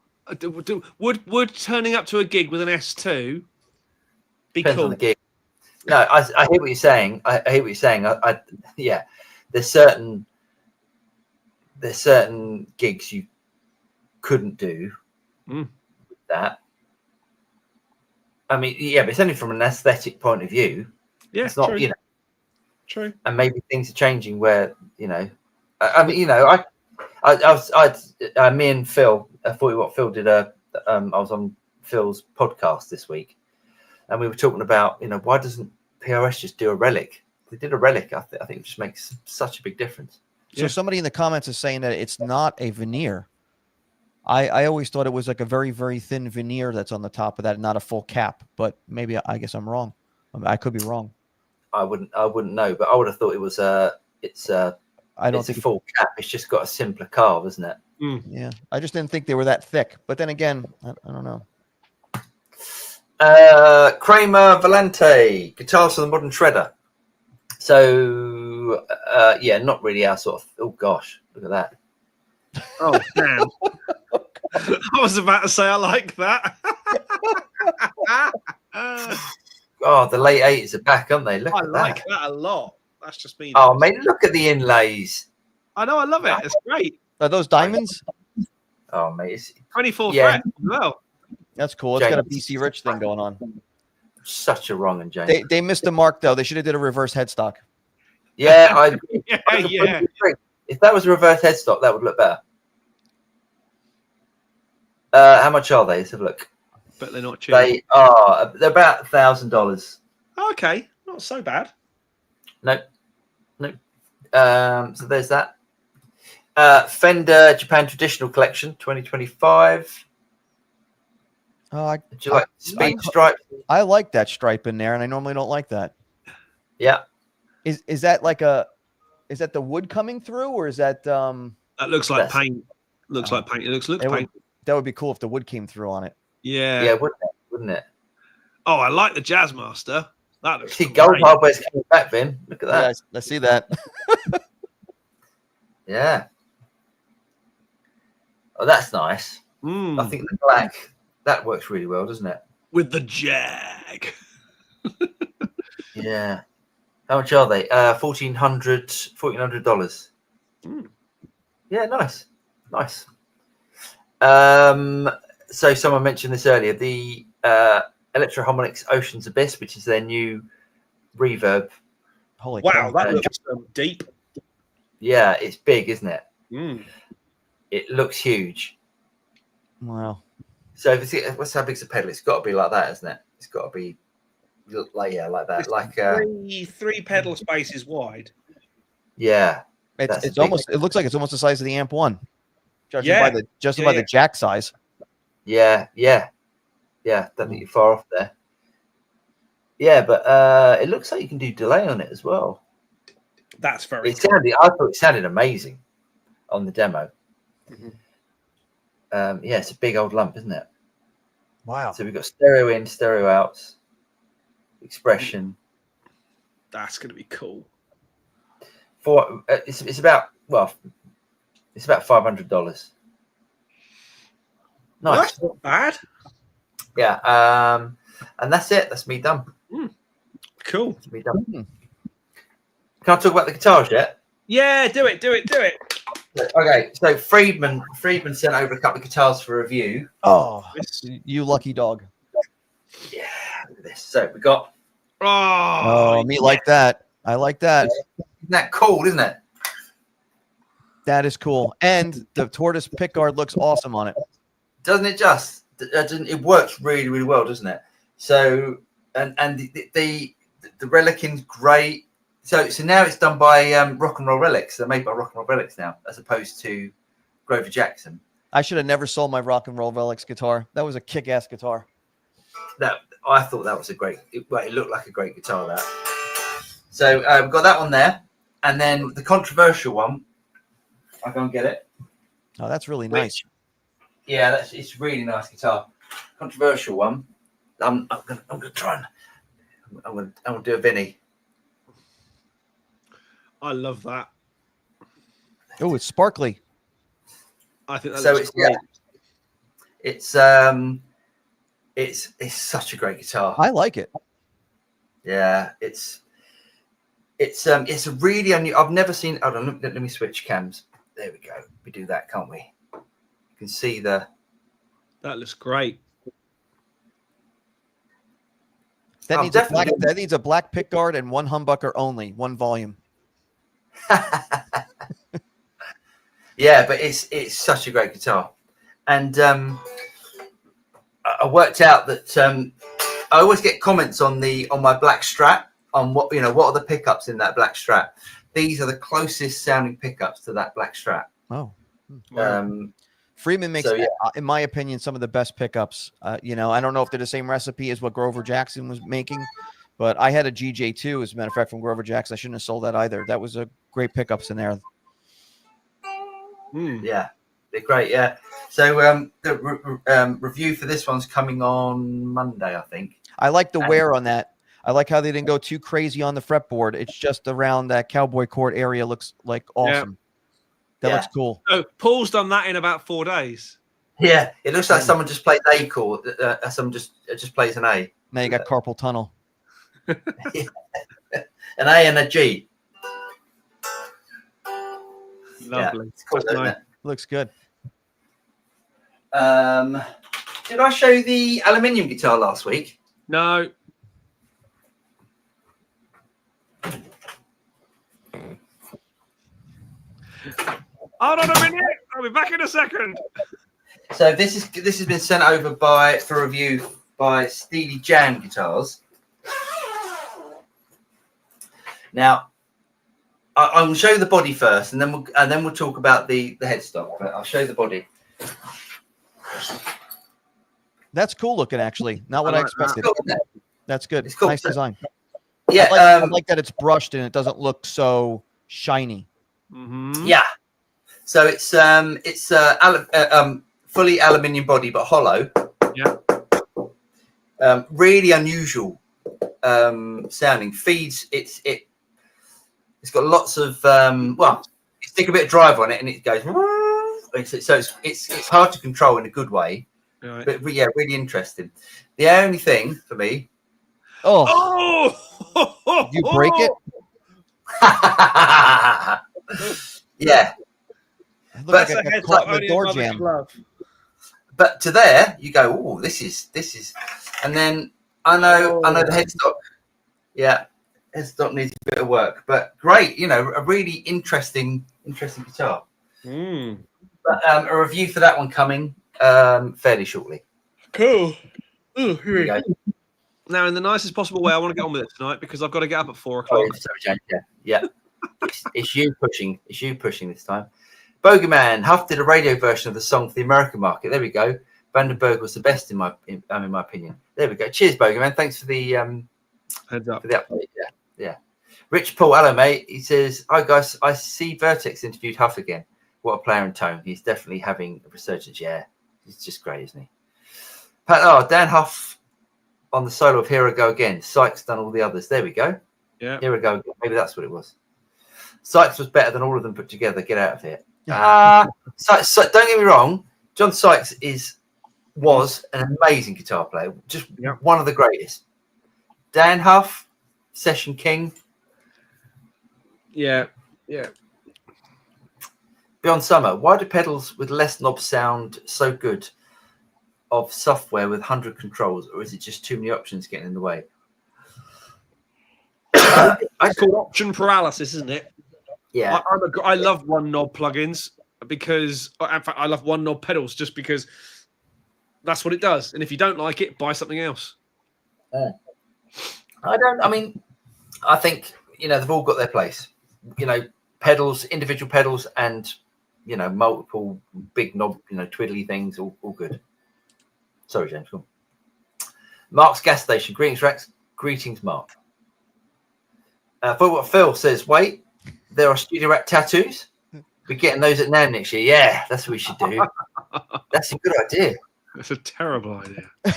Would turning up to a gig with an S2 be Depends cool? on the gig. No, I hear what you're saying. I hear what you're saying. Yeah, there's certain gigs you couldn't do with that. I mean, yeah, but it's only from an aesthetic point of view. Yeah, it's not, true. True. And maybe things are changing where, I mean, me and Phil, 40 Watt Phil did I was on Phil's podcast this week, and we were talking about, why doesn't PRS just do a relic? If they did a relic, I think it just makes such a big difference. So somebody in the comments is saying that it's not a veneer. I always thought it was like a very, very thin veneer that's on the top of that, not a full cap. But maybe I guess I'm wrong. I could be wrong. I wouldn't know, but I would have thought it was it's a full cap. It's just got a simpler carve, isn't it? Yeah, I just didn't think they were that thick. But then again, I don't know. Kramer Valente, guitars for the modern shredder. So not really our sort of. Oh gosh, look at that. Oh damn! I was about to say I like that. Oh, the late 80s are back, aren't they? Look I at like that a lot. That's just me. Oh, mate, look at the inlays. I know, I love it. It's great. Are those diamonds? Oh, mate, it's 24 fret as well. That's cool. It's got a BC Rich thing going on. Such a wrong and James. They missed the mark though. They should have did a reverse headstock. Yeah, yeah. If that was a reverse headstock, that would look better. How much are they? Let's have a look. but they're not cheap. They are. They're about $1,000. Okay, not so bad. Nope. So there's that. Fender Japan Traditional Collection 2025. Oh, Do you like speed stripe? I like that stripe in there, and I normally don't like that. Yeah. Is that like is that the wood coming through, or is that That looks like paint. Looks like paint. It looks paint. That would be cool if the wood came through on it. Yeah. Yeah, wouldn't it? Oh, I like the Jazzmaster. That looks great. Gold hardware's coming back, Vin. Look at that. Yeah, I see that. Yeah. Oh, that's nice. I think the black, that works really well, doesn't it? With the Jag. Yeah. How much are they? $1,400. Yeah, nice. So someone mentioned this earlier, the Electro Harmonix Ocean's Abyss, which is their new reverb. Holy wow, cow. that looks deep. Yeah, it's big, isn't it? Mm. It looks huge. Wow. So if what's how big's the pedal? It's got to be like that, isn't it? It's got to be like that. It's like three pedal spaces wide. Yeah. It's almost. It looks like it's almost the size of the Amp One, judging by the the jack size. Yeah. Don't think you're far off there. Yeah, but it looks like you can do delay on it as well. That's very. I thought it sounded amazing on the demo. Mm-hmm. Yeah, it's a big old lump, isn't it? Wow. So we've got stereo in, stereo out, expression. That's going to be cool. It's about $500. Nice. That's not bad. Yeah. And that's it. That's me done. Cool. That's me done. Can I talk about the guitars yet? Yeah, do it. Okay, so Friedman sent over a couple of guitars for review. Oh, you lucky dog. Yeah, look at this. So we got. Oh, me like that. I like that. Isn't that cool, isn't it? That is cool. And the tortoise pickguard looks awesome on it. Doesn't it just? It works really, really well, doesn't it? So, and the Relickin's great. So now it's done by Rock and Roll Relics. They're made by Rock and Roll Relics now, as opposed to Grover Jackson. I should have never sold my Rock and Roll Relics guitar. That was a kick-ass guitar. I thought that was it looked like a great guitar. That. So we've got that one there, and then the controversial one. I can't get it. Oh, that's really nice. Yeah, it's really nice guitar. Controversial one. I'm gonna try and I'm gonna do a Vinnie. I love that. Oh, it's sparkly. I think that So looks great. It's such a great guitar. I like it. Yeah, it's a really I've never seen. Hold on, let me switch cams. There we go. We do that, can't we? You can see that looks great. That needs a black pickguard and one humbucker only, one volume. Yeah, but it's such a great guitar, and I worked out that I always get comments on my black Strat on what are the pickups in that black Strat. These are the closest sounding pickups to that black Strat. Oh, Freeman makes, in my opinion, some of the best pickups. I don't know if they're the same recipe as what Grover Jackson was making, but I had a GJ2, as a matter of fact, from Grover Jackson. I shouldn't have sold that either. That was a great pickups in there. Yeah, they're great. Yeah. So the review for this one's coming on Monday, I think. I like the wear on that. I like how they didn't go too crazy on the fretboard. It's just around that cowboy court area. Looks like awesome. That looks cool. So Paul's done that in about 4 days. Yeah, it looks like someone just played A chord. Someone just plays an A. Now you got carpal tunnel. An A and a G. Lovely. Yeah, it's cool, nice. Looks good. Did I show you the aluminium guitar last week? No. Hold on a minute. I'll be back in a second. So this has been sent over for review by Steely Jan Guitars. Now, I will show you the body first, and then we'll talk about the headstock. But I'll show you the body. That's cool looking, actually. Not what I expected. That's good. It's cool. Nice design. Yeah, I like that it's brushed and it doesn't look so shiny. Mm-hmm. Yeah. So it's fully aluminium body but hollow. Yeah. Really unusual sounding. Feeds it's got lots of you stick a bit of drive on it and it goes. So it's hard to control in a good way. Right. But yeah, really interesting. The only thing for me. Oh! Did you break it? Yeah. It looked But like I got caught in the door jam. But to there, you go, oh, this is, and then I know the headstock. Yeah, headstock needs a bit of work, but great, a really interesting guitar. Mm. But a review for that one coming fairly shortly. Cool. Here we go. Now, in the nicest possible way, I want to get on with it tonight because I've got to get up at 4 o'clock. Oh, sorry, Jane. Yeah. It's you pushing. It's you pushing this time. Bogeyman, Huff did a radio version of the song for the American market. There we go. Vandenberg was the best in my opinion. There we go. Cheers, Bogeyman. Thanks for the heads up for the update. Yeah. Rich Paul, hello mate. He says, "Hi guys, I see Vertex interviewed Huff again. What a player and tone. He's definitely having a resurgence. Yeah, he's just great, isn't he?" Dan Huff on the solo of Here I Go Again. Sykes done all the others. There we go. Yeah. Here we go. Maybe that's what it was. Sykes was better than all of them put together. Get out of here. So don't get me wrong. John Sykes was an amazing guitar player. Just one of the greatest. Dan Huff, Session King. Yeah. Beyond Summer. Why do pedals with less knob sound so good of software with 100 controls, or is it just too many options getting in the way? It's called option paralysis, isn't it? Yeah. I love one knob plugins because, in fact, I love one knob pedals just because that's what it does. And if you don't like it, buy something else. I think, they've all got their place. Pedals, individual pedals, and, multiple big knob, twiddly things, all good. Sorry, James. Go on. Mark's gas station. Greetings, Rex. Greetings, Mark. For what Phil says, wait, there are Studio Rack tattoos. We're getting those at NAMM next year. Yeah, that's what we should do. That's a good idea. That's a terrible idea. Yeah,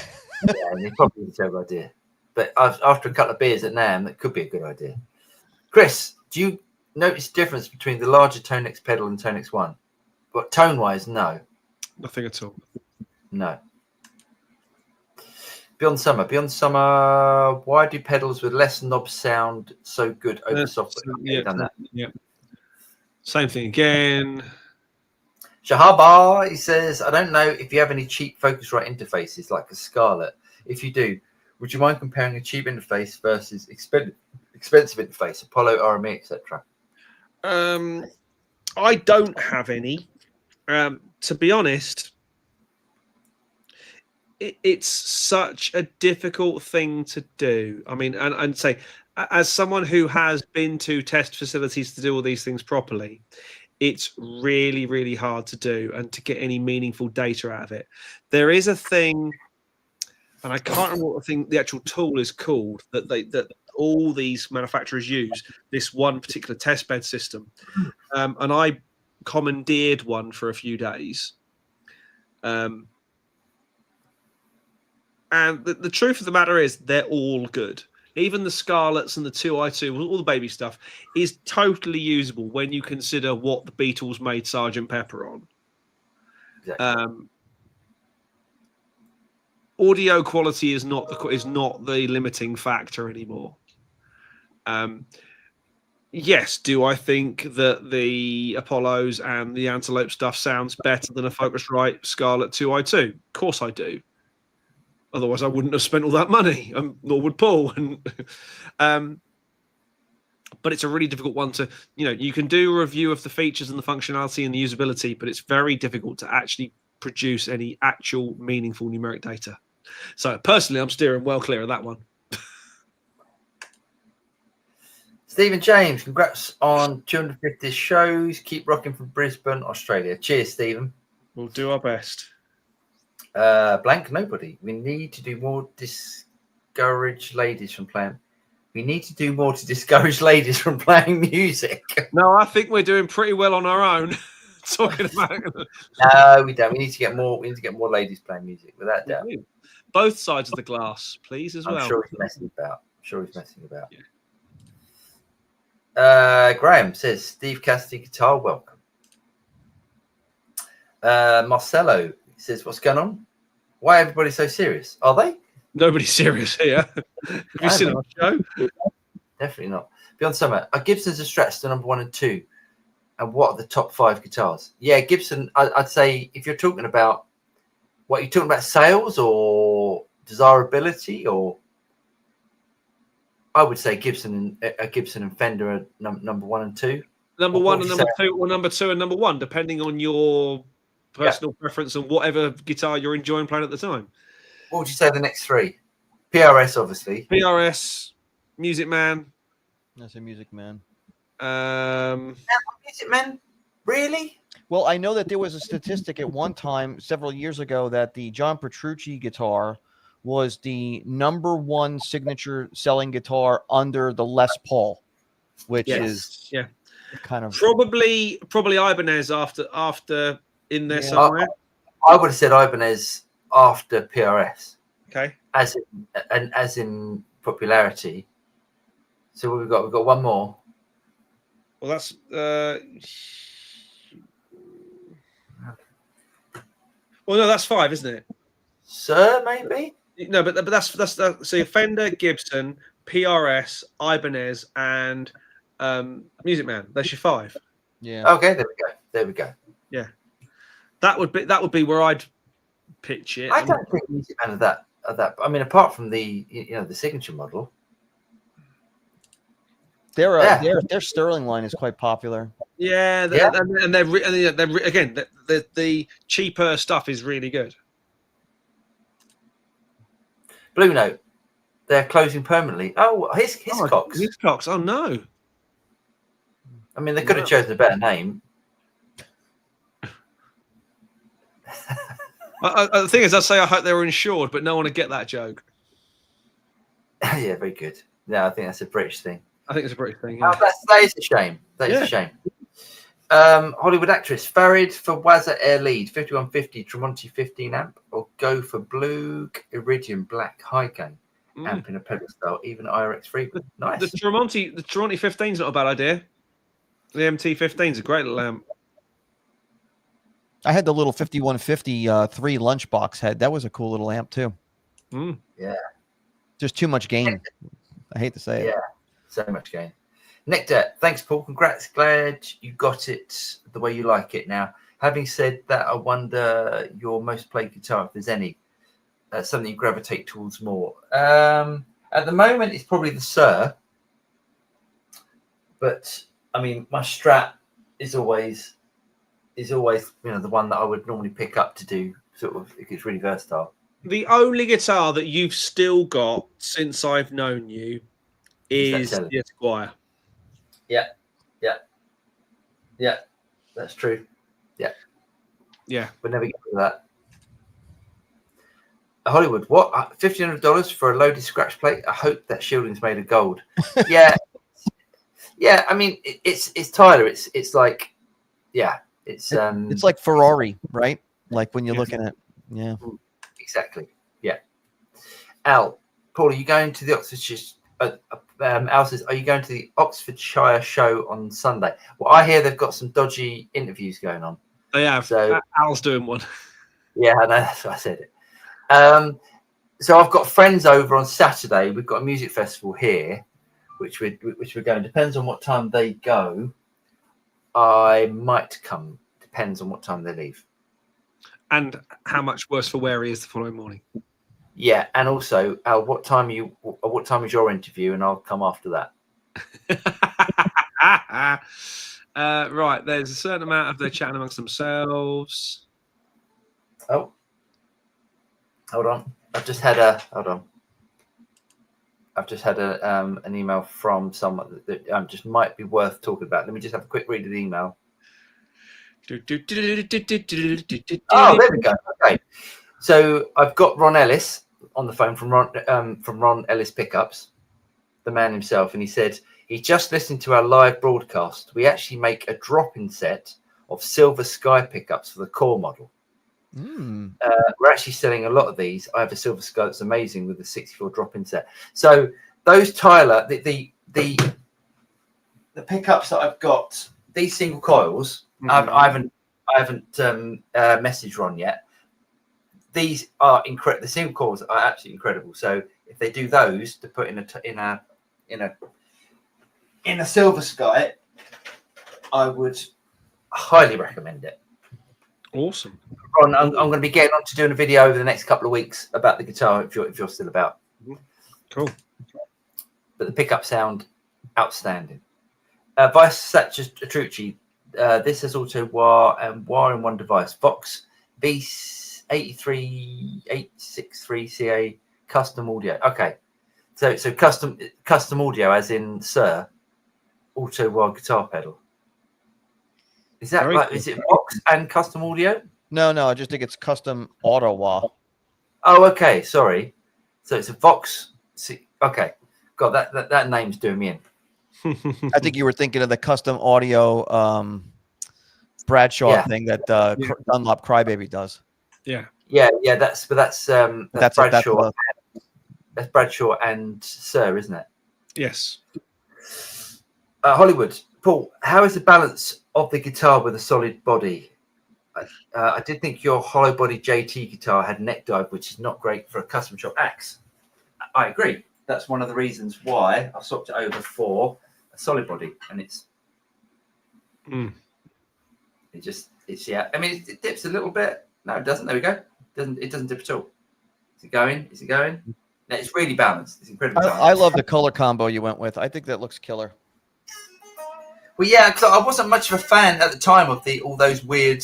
it's probably a terrible idea. But after a couple of beers at NAMM, that could be a good idea. Chris, do you notice the difference between the larger Tonex pedal and Tonex 1? But tone-wise, no. Nothing at all. No. Beyond Summer, why do pedals with less knob sound so good over software? Yeah. Same thing again. Shahaba, he says, I don't know if you have any cheap Focusrite interfaces like a Scarlett. If you do, would you mind comparing a cheap interface versus expensive interface, Apollo, RME, etc.? I don't have any. To be honest, it's such a difficult thing to do. I mean, and say, as someone who has been to test facilities to do all these things properly, it's really, really hard to do and to get any meaningful data out of it. There is a thing, and I can't remember what the actual tool is called, that all these manufacturers use, this one particular test bed system. And I commandeered one for a few days. And the truth of the matter is they're all good. Even the Scarletts and the 2i2, all the baby stuff, is totally usable when you consider what the Beatles made Sgt. Pepper on. Exactly. Audio quality is not the limiting factor anymore. Yes, do I think that the Apollos and the Antelope stuff sounds better than a Focusrite Scarlett 2i2? Of course I do. Otherwise, I wouldn't have spent all that money, nor would Paul. But it's a really difficult one to, you can do a review of the features and the functionality and the usability, but it's very difficult to actually produce any actual meaningful numeric data. So personally, I'm steering well clear of that one. Stephen James, congrats on 250 shows. Keep rocking from Brisbane, Australia. Cheers, Stephen. We'll do our best. Blank, nobody. We need to do more discourage ladies from playing. We need to do more to discourage ladies from playing music. No, I think we're doing pretty well on our own. Talking about No, we don't. We need to get more. We need to get more ladies playing music, without doubt. both sides of the glass, please, as well. I'm sure he's messing about. Yeah. Graham says Steve Cassidy guitar, welcome. Marcelo says, what's going on? Why are everybody so serious? Are they? Nobody's serious here. Have you seen our show? Definitely not. Beyond Summer, are Gibson's and Strats the number 1 and 2? And what are the top 5 guitars? Yeah, Gibson, I'd say if you're talking about, what, you're talking about sales or desirability, or I would say Gibson and Fender are number 1 and 2. Number 1 and number 2, or number 2 and number 1, depending on your personal preference and whatever guitar you're enjoying playing at the time. What would you say the next 3? PRS, obviously. PRS, Music Man. That's a Music Man. Music Man? Really? Well, I know that there was a statistic at one time, several years ago, that the John Petrucci guitar was the number 1 signature selling guitar under the Les Paul, which is kind of probably Ibanez after in there somewhere. I would have said Ibanez after PRS. Okay. As in popularity. So what we've got one more. Well, that's well, no, that's 5, isn't it? Sir, maybe. No, but that's so Fender, Gibson, PRS, Ibanez, and Music Man. That's your 5. Yeah. Okay, there we go. Yeah, that would be where I'd pitch it. I don't think Music Man of that. I mean, apart from the the signature model, their Sterling line is quite popular. Yeah, and they're again the cheaper stuff is really good. Blue Note, they're closing permanently. Oh, Hiscox. Hiscox. Oh no. I mean, they could have chosen a better name. The thing is, I'd say I hope they were insured, but no one would get that joke. Yeah, very good. Yeah, I think that's a British thing. I think it's a British thing. Yeah. That is a shame. That is a shame. Hollywood actress Farid for Waza Air Lead 5150 Tremonti 15 amp, or go for Blue Iridium Black high gain amp in a pedal style, even IRX free. Nice. The Tremonti 15 is not a bad idea. The MT15 is a great little amp. I had the little 5150 3 lunchbox head. That was a cool little amp too. Yeah. Just too much gain. I hate to say it. Yeah, so much gain. Nectar, thanks, Paul. Congrats. Glad you got it the way you like it. Now, having said that, I wonder your most played guitar, if there's any, something you gravitate towards more. At the moment, it's probably the Sir. But, I mean, my Strat is always the one that I would normally pick up to do sort of, it's really versatile. The only guitar that you've still got since I've known you is the Esquire. Yeah, that's true. Yeah, we'll never get to that. Hollywood, what? $1,500 for a loaded scratch plate? I hope that shielding's made of gold. Yeah, yeah. I mean, it's Tyler. It's like, it's like Ferrari, right? Like when you're looking at, exactly. Yeah. Al, Paul, are you going to the Oxfordshire? Al says, are you going to the Oxfordshire show on Sunday? Well, I hear they've got some dodgy interviews going on. They have. So Al's doing one. Yeah, I know. That's why I said it. So I've got friends over on Saturday. We've got a music festival here, which we're going. Depends on what time they go. I might come. Depends on what time they leave. And how much worse for wear he is the following morning. Yeah, and also, Al, what time is your interview, and I'll come after that. Right, there's a certain amount of their chatting amongst themselves. Oh, hold on. I've just had a an email from someone that just might be worth talking about. Let me just have a quick read of the email. Oh, there we go. Okay, so I've got Ron Ellis on the phone from Ron Ellis Pickups, the man himself, and he said he just listened to our live broadcast. We actually make a drop-in set of Silver Sky pickups for the core model. We're actually selling a lot of these. I have a Silver Sky that's amazing with the 64 drop-in set. So those Tyler, the pickups that I've got, these single coils. I haven't messaged Ron yet. These are incredible. The single coils are absolutely incredible. So if they do those to put in a Silver Sky, I would highly recommend it. Awesome. Ron, I'm going to be getting on to doing a video over the next couple of weeks about the guitar if you're still about. Cool. But the pickup sound outstanding. Vice Satchitrucci, this has also wire in one device. Vox V83863CA custom audio. Okay, so custom audio, as in Sir, auto wire guitar pedal. Is that Very right? cool. Is it Vox and custom audio? No, I just think it's custom auto wah. Oh, okay. Sorry. So it's a Vox. Okay. God, that name's doing me in. I think you were thinking of the custom audio Bradshaw thing that Dunlop Crybaby does. Yeah. That's Bradshaw. That's Bradshaw and Sir, isn't it? Yes. Hollywood. Paul, how is the balance of the guitar with a solid body? I did think your hollow body JT guitar had neck dive, which is not great for a custom shop axe. I agree. That's one of the reasons why I swapped it over for a solid body, and it's yeah. I mean, it dips a little bit. No, it doesn't. There we go. It doesn't dip at all. Is it going? No, it's really balanced. It's incredibly balanced. I love the color combo you went with. I think that looks killer. Well, yeah, because I wasn't much of a fan at the time of all those weird,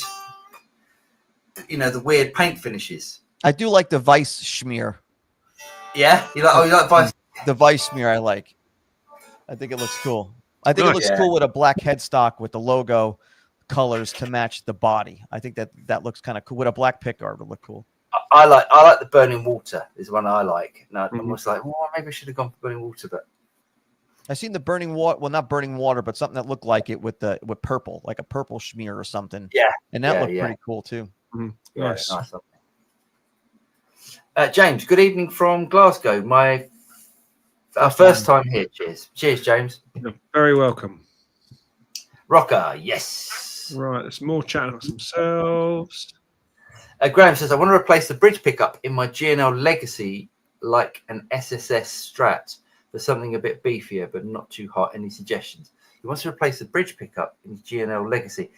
the weird paint finishes. I do like the Vice smear. Yeah, you like Vice? The Vice smear, I like. I think it looks cool. I think it looks cool with a black headstock with the logo colors to match the body. I think that looks kind of cool. With a black pickguard would look cool. I like the Burning Water is one I like. And I'm almost like, well, maybe I should have gone for Burning Water, but I've seen the Burning Water. Well, not Burning Water, but something that looked like it with purple, like a purple smear or something. Yeah, and that looked pretty cool too. Yeah, nice. James, good evening from Glasgow. Our first time here. Cheers, James. You're very welcome. Rocker, yes. Right, there's more chatting about themselves. Graham says, I want to replace the bridge pickup in my G&L Legacy like an SSS Strat for something a bit beefier but not too hot. Any suggestions? He wants to replace the bridge pickup in his G&L Legacy.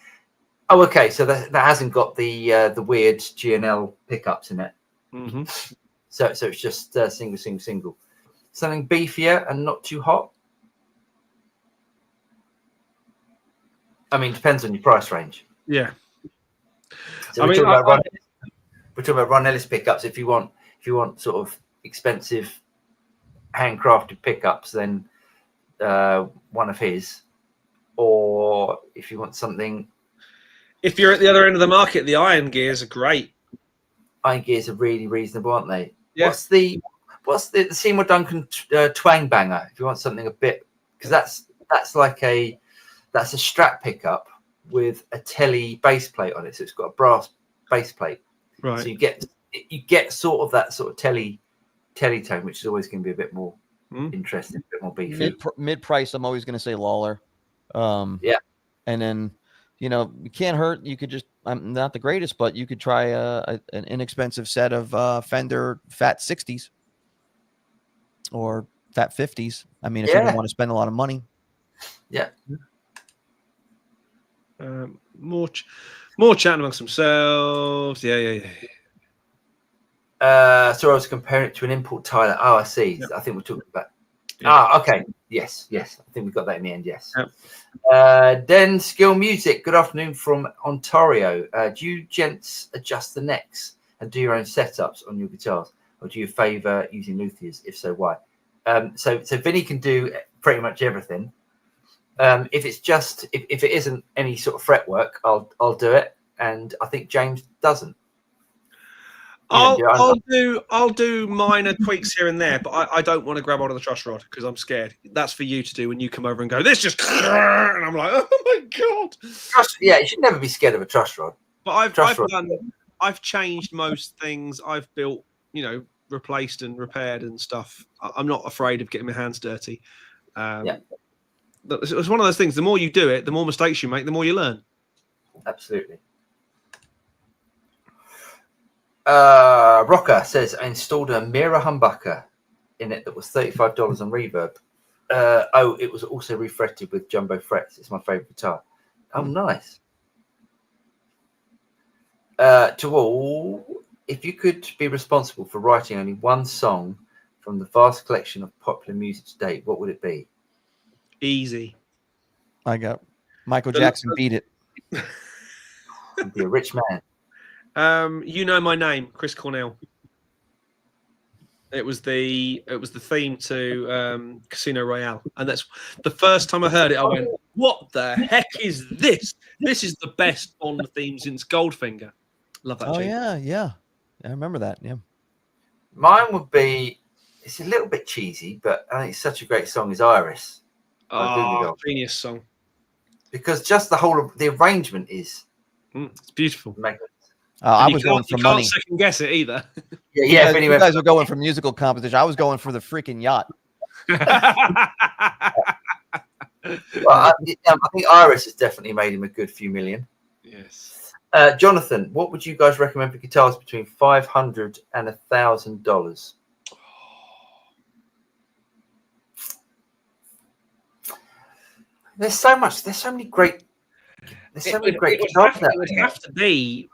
Oh, okay. So that hasn't got the weird G&L pickups in it. So it's just single. Something beefier and not too hot. I mean, depends on your price range. Yeah. So we're talking about Ron Ellis pickups. If you want sort of expensive handcrafted pickups, then one of his. Or if you want something, if you're at the other end of the market, the iron gears are great. Iron gears are really reasonable, aren't they? Yeah. What's the Seymour Duncan twang banger? If you want something a bit, because that's a Strat pickup with a telly base plate on it, so it's got a brass base plate. Right. So you get sort of that sort of telly tone, which is always going to be a bit more interesting, a bit more beefy. Mid price, I'm always going to say Lawler. Yeah. And then, you can't hurt. You could just, I'm not the greatest, but you could try an inexpensive set of Fender Fat 60s or Fat 50s. I mean, if you don't want to spend a lot of money. Yeah. More chatting amongst themselves. Yeah. So I was comparing it to an import Tyler. Oh, I see. Yeah. I think we're talking about. Yeah. Okay. Yes. I think we got that in the end. Yes. Yep. Den Skill Music. Good afternoon from Ontario. Do you gents adjust the necks and do your own setups on your guitars, or do you favour using luthiers? If so, why? So Vinnie can do pretty much everything. If it's just if it isn't any sort of fretwork, I'll do it, and I think James doesn't. I'll do minor tweaks here and there, but I don't want to grab hold of the truss rod because I'm scared. That's for you to do when you come over and go, this just, and I'm like, oh my god. Yeah, you should never be scared of a truss rod. But I've changed most things. I've built, replaced and repaired and stuff. I'm not afraid of getting my hands dirty. It's one of those things. The more you do it, the more mistakes you make, the more you learn. Absolutely. Rocker says I installed a mirror humbucker in it that was $35 on Reverb. It was also refretted with jumbo frets. It's my favorite guitar. Oh, nice. To all, if you could be responsible for writing only one song from the vast collection of popular music to date, what would it be? Easy. I got Michael Jackson. Beat it. You'd be a rich man. You Know My Name, Chris Cornell. It was the theme to Casino Royale, and that's the first time I heard it. I went, "What the heck is this? This is the best Bond theme since Goldfinger." Love that. Oh tune. yeah, I remember that. Yeah, mine would be. It's a little bit cheesy, but I think it's such a great song. Is Iris? Oh, genius song. Because just the whole of the arrangement is. It's beautiful. I was going for money. You can't second guess it either. Yeah. You guys are going for musical competition. I was going for the freaking yacht. Well, I think Iris has definitely made him a good few million. Yes. Jonathan, what would you guys recommend for guitars between $500 and $1,000? There's so many great guitars. It would have to be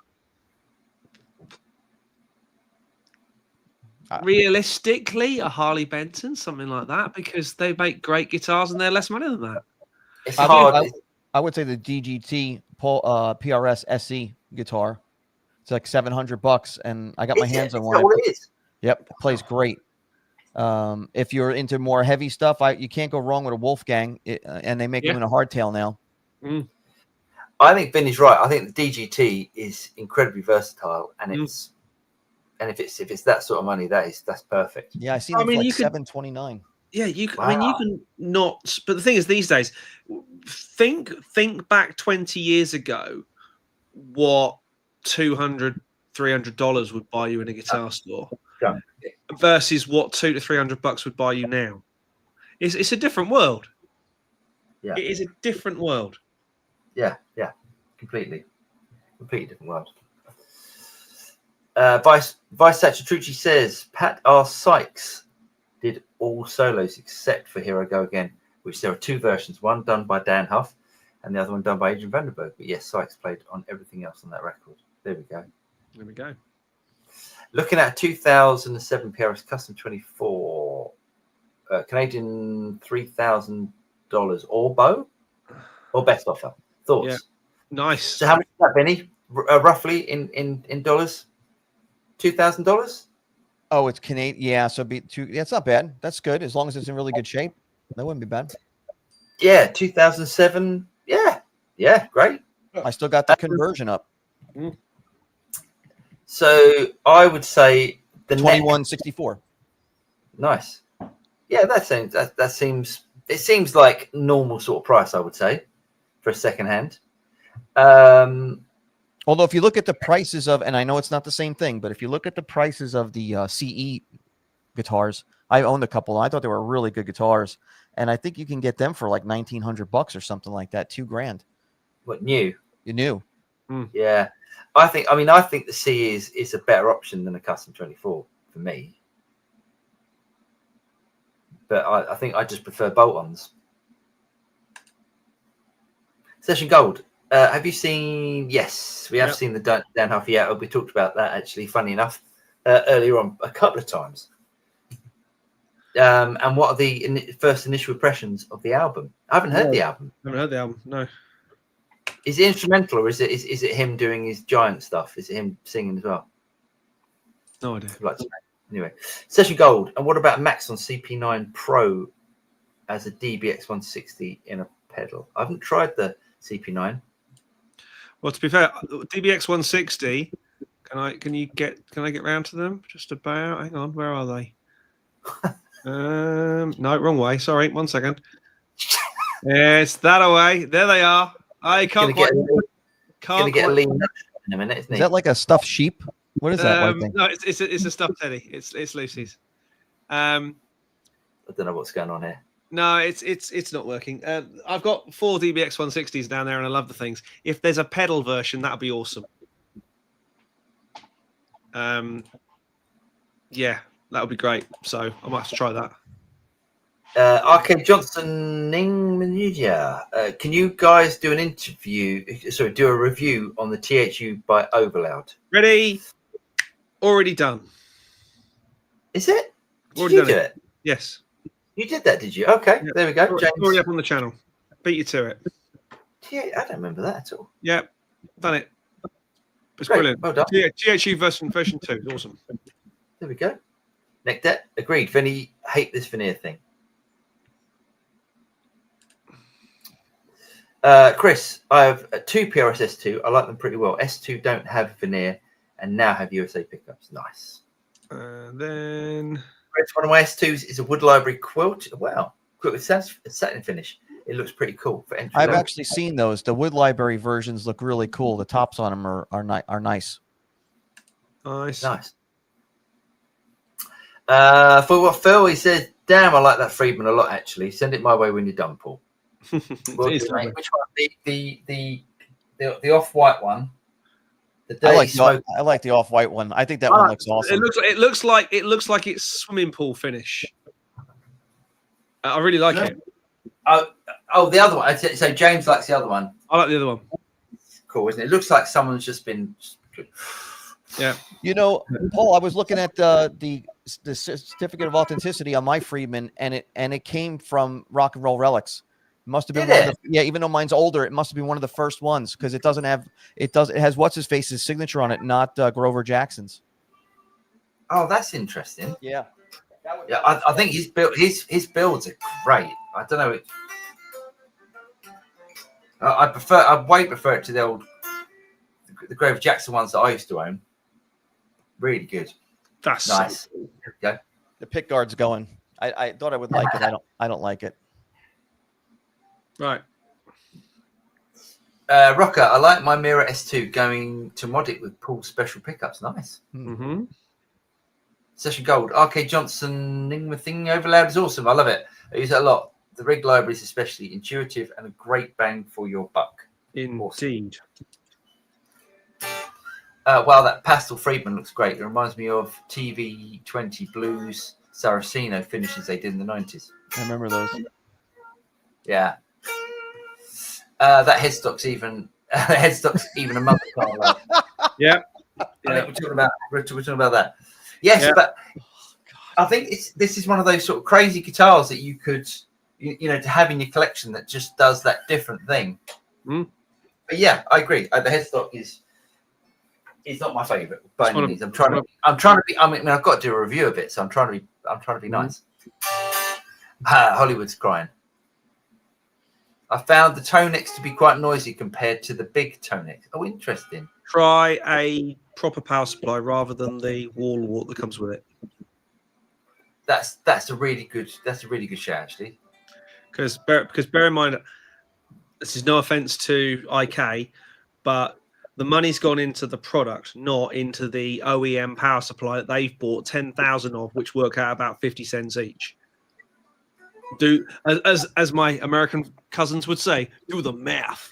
realistically a Harley Benton, something like that, because they make great guitars and they're less money than that. It's hard. I would say the DGT PRS SE guitar. It's like $700, and I got my hands on one. What it is? Yep, it plays great. If you're into more heavy stuff, you can't go wrong with a Wolfgang, and they make them in a hardtail now. I think Vinnie's right. I think the DGT is incredibly versatile, and it's if it's that sort of money, that's perfect. Yeah, I see them for like $729. Yeah, you can. Wow. I mean, you can not. But the thing is, these days, think back 20 years ago, what $200, $300 would buy you in a guitar store, versus what $200 to $300 would buy you now. It's a different world. Yeah, it is a different world. Yeah, completely different world. Vice Sachatrucci says Pat R. Sykes did all solos except for Here I Go Again, which there are two versions, one done by Dan Huff and the other one done by Adrian Vandenberg. But yes, Sykes played on everything else on that record. There we go. Looking at 2007 PRS Custom 24, Canadian $3,000 or bow or best offer. Thoughts? Yeah. Nice. So how much is that, Vinnie? Roughly in dollars? $2,000? Oh, it's Canadian. Yeah, so it's not bad. That's good as long as it's in really good shape. That wouldn't be bad. Yeah, 2007. Yeah, great. I still got the conversion up. So I would say the 2164. Nice. Yeah, that seems like normal sort of price, I would say, for a second hand. Although if you look at the prices of, and I know it's not the same thing, but if you look at the prices of the CE guitars, I owned a couple. I thought they were really good guitars, and I think you can get them for like $1,900 or something like that, $2,000. What, new? You knew? Yeah, I think the CE is a better option than a Custom 24 for me. But I think I just prefer bolt-ons. Session Gold. Have you seen? Yes, we have seen the Dan Huff. Yeah, we talked about that actually. Funny enough, earlier on a couple of times. And what are the first initial impressions of the album? I haven't heard the album. I haven't heard the album. No. Is it instrumental or is it him doing his giant stuff? Is it him singing as well? No idea. Anyway, Session Gold. And what about Max on CP9 Pro as a DBX 160 in a pedal? I haven't tried the CP9. Well, to be fair, DBX 160. Can I get round to them? Just about. Hang on, where are they? No, wrong way. Sorry, 1 second. It's that away. There they are. I can't Get a lean in a minute, isn't Is that like a stuffed sheep? What is that white thing? No, it's a stuffed teddy. It's Lucy's. I don't know what's going on here. No, it's not working. I've got 4 DBX 160s down there, and I love the things. If there's a pedal version, that'd be awesome. Yeah, that would be great. So I might have to try that. Arcade Johnson Ningmanuja. Can you guys do do a review on the THU by Overloud? Ready? Already done. Is it? Did Already you done do it? Yes. You did that, did you? Okay, Yeah. there we go. James. Already up on the channel. Beat you to it. Yeah, I don't remember that at all. Yeah, done it. It's Great. brilliant. Well done. THU version 2 is awesome. There we go. Neck debt. Agreed. Vinnie, hate this veneer thing. Chris, I have 2 PRS S2. I like them pretty well. S2 don't have veneer and now have USA pickups. Nice. Then Chris, one of my S2s is a Wood Library quilt. Wow. Quilt with satin finish. It looks pretty cool for entry I've level. actually seen those. The Wood Library versions look really cool. The tops on them are nice. nice. For what Phil, he says, damn, I like that Friedman a lot, actually. Send it my way when you're done, Paul. Well, It is mate. lovely. Which one? The off-white one. The I dirty smoke. like the off-white one. I think that one looks awesome. It looks like it's swimming pool finish. I really like it. Oh, the other one. So James likes the other one. I like the other one. Cool, isn't it? It looks like someone's just been. Yeah. You know, Paul, I was looking at the certificate of authenticity on my Friedman, and it came from Rock and Roll Relics. It must have been Did it? yeah. Even though mine's older, it must have been one of the first ones because it has what's his face's signature on it, not Grover Jackson's. Oh, that's interesting. Yeah. Yeah, I think his builds are great. I don't know. I way prefer it to the Grover Jackson ones that I used to own. Really good. That's Nice. There we go. The pick guard's going. I thought I would like it. I don't like it. right. Rocker, I like my Mirror S2 going to mod it with Paul's special pickups. Nice. Mm-hmm. Session Gold. RK Johnson Ningma thing overloud is awesome. I love it. I use it a lot. The rig library is especially intuitive and a great bang for your buck. Indeed. Wow, that pastel Friedman looks great. It reminds me of TV20 Blues Saraceno finishes they did in the 90s. I remember those. Yeah. That headstock's even a mother can't love. Yeah. I think we're talking about that. Yes, Yeah. but I think this is one of those sort of crazy guitars that you could, to have in your collection that just does that different thing. Mm. But yeah, I agree. The headstock is not my favorite by any means. I'm trying to be. I mean, I've got to do a review of it, so I'm trying to be nice. Hollywood's crying. I found the Tonex to be quite noisy compared to the big Tonex. Oh, interesting. Try a proper power supply rather than the wall wart that comes with it. That's a really good shout, actually. Because bear in mind, this is no offense to IK, but the money's gone into the product, not into the OEM power supply that they've bought 10,000 of, which work out about 50 cents each. Do as my American cousins would say, do the math.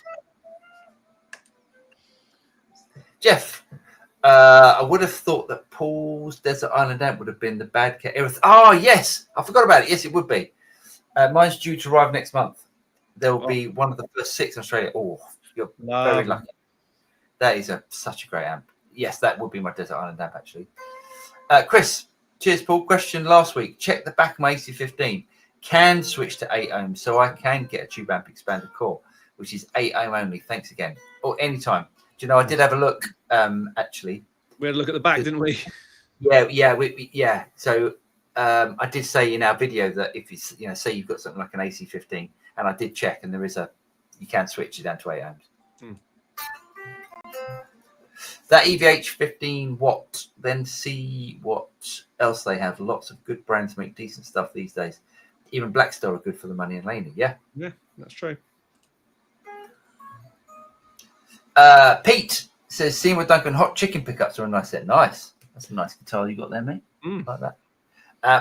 Jeff, I would have thought that Paul's Desert Island Amp would have been the bad cat. Oh yes, I forgot about it. Yes, it would be. Mine's due to arrive next month. There will be one of the first 6 in Australia. Oh, you're very lucky. That is such a great amp. Yes, that would be my Desert Island amp, actually. Chris, Cheers, Paul. Question last week. Check the back of my AC15. Can switch to 8 ohms so I can get a tube amp expanded core, which is 8 ohm only. Thanks again. Or anytime. Do you know, I did have a look, actually. We had a look at the back, didn't we? Yeah. So I did say in our video that if it's, say you've got something like an AC15, and I did check, and you can switch it down to 8 ohms. That EVH 15 watt, then see what else they have. Lots of good brands make decent stuff these days. Even Blackstar are good for the money and Laney. Yeah, that's true. Pete says, Seymour Duncan hot chicken pickups are a nice set. Nice. That's a nice guitar you got there, mate. Like that.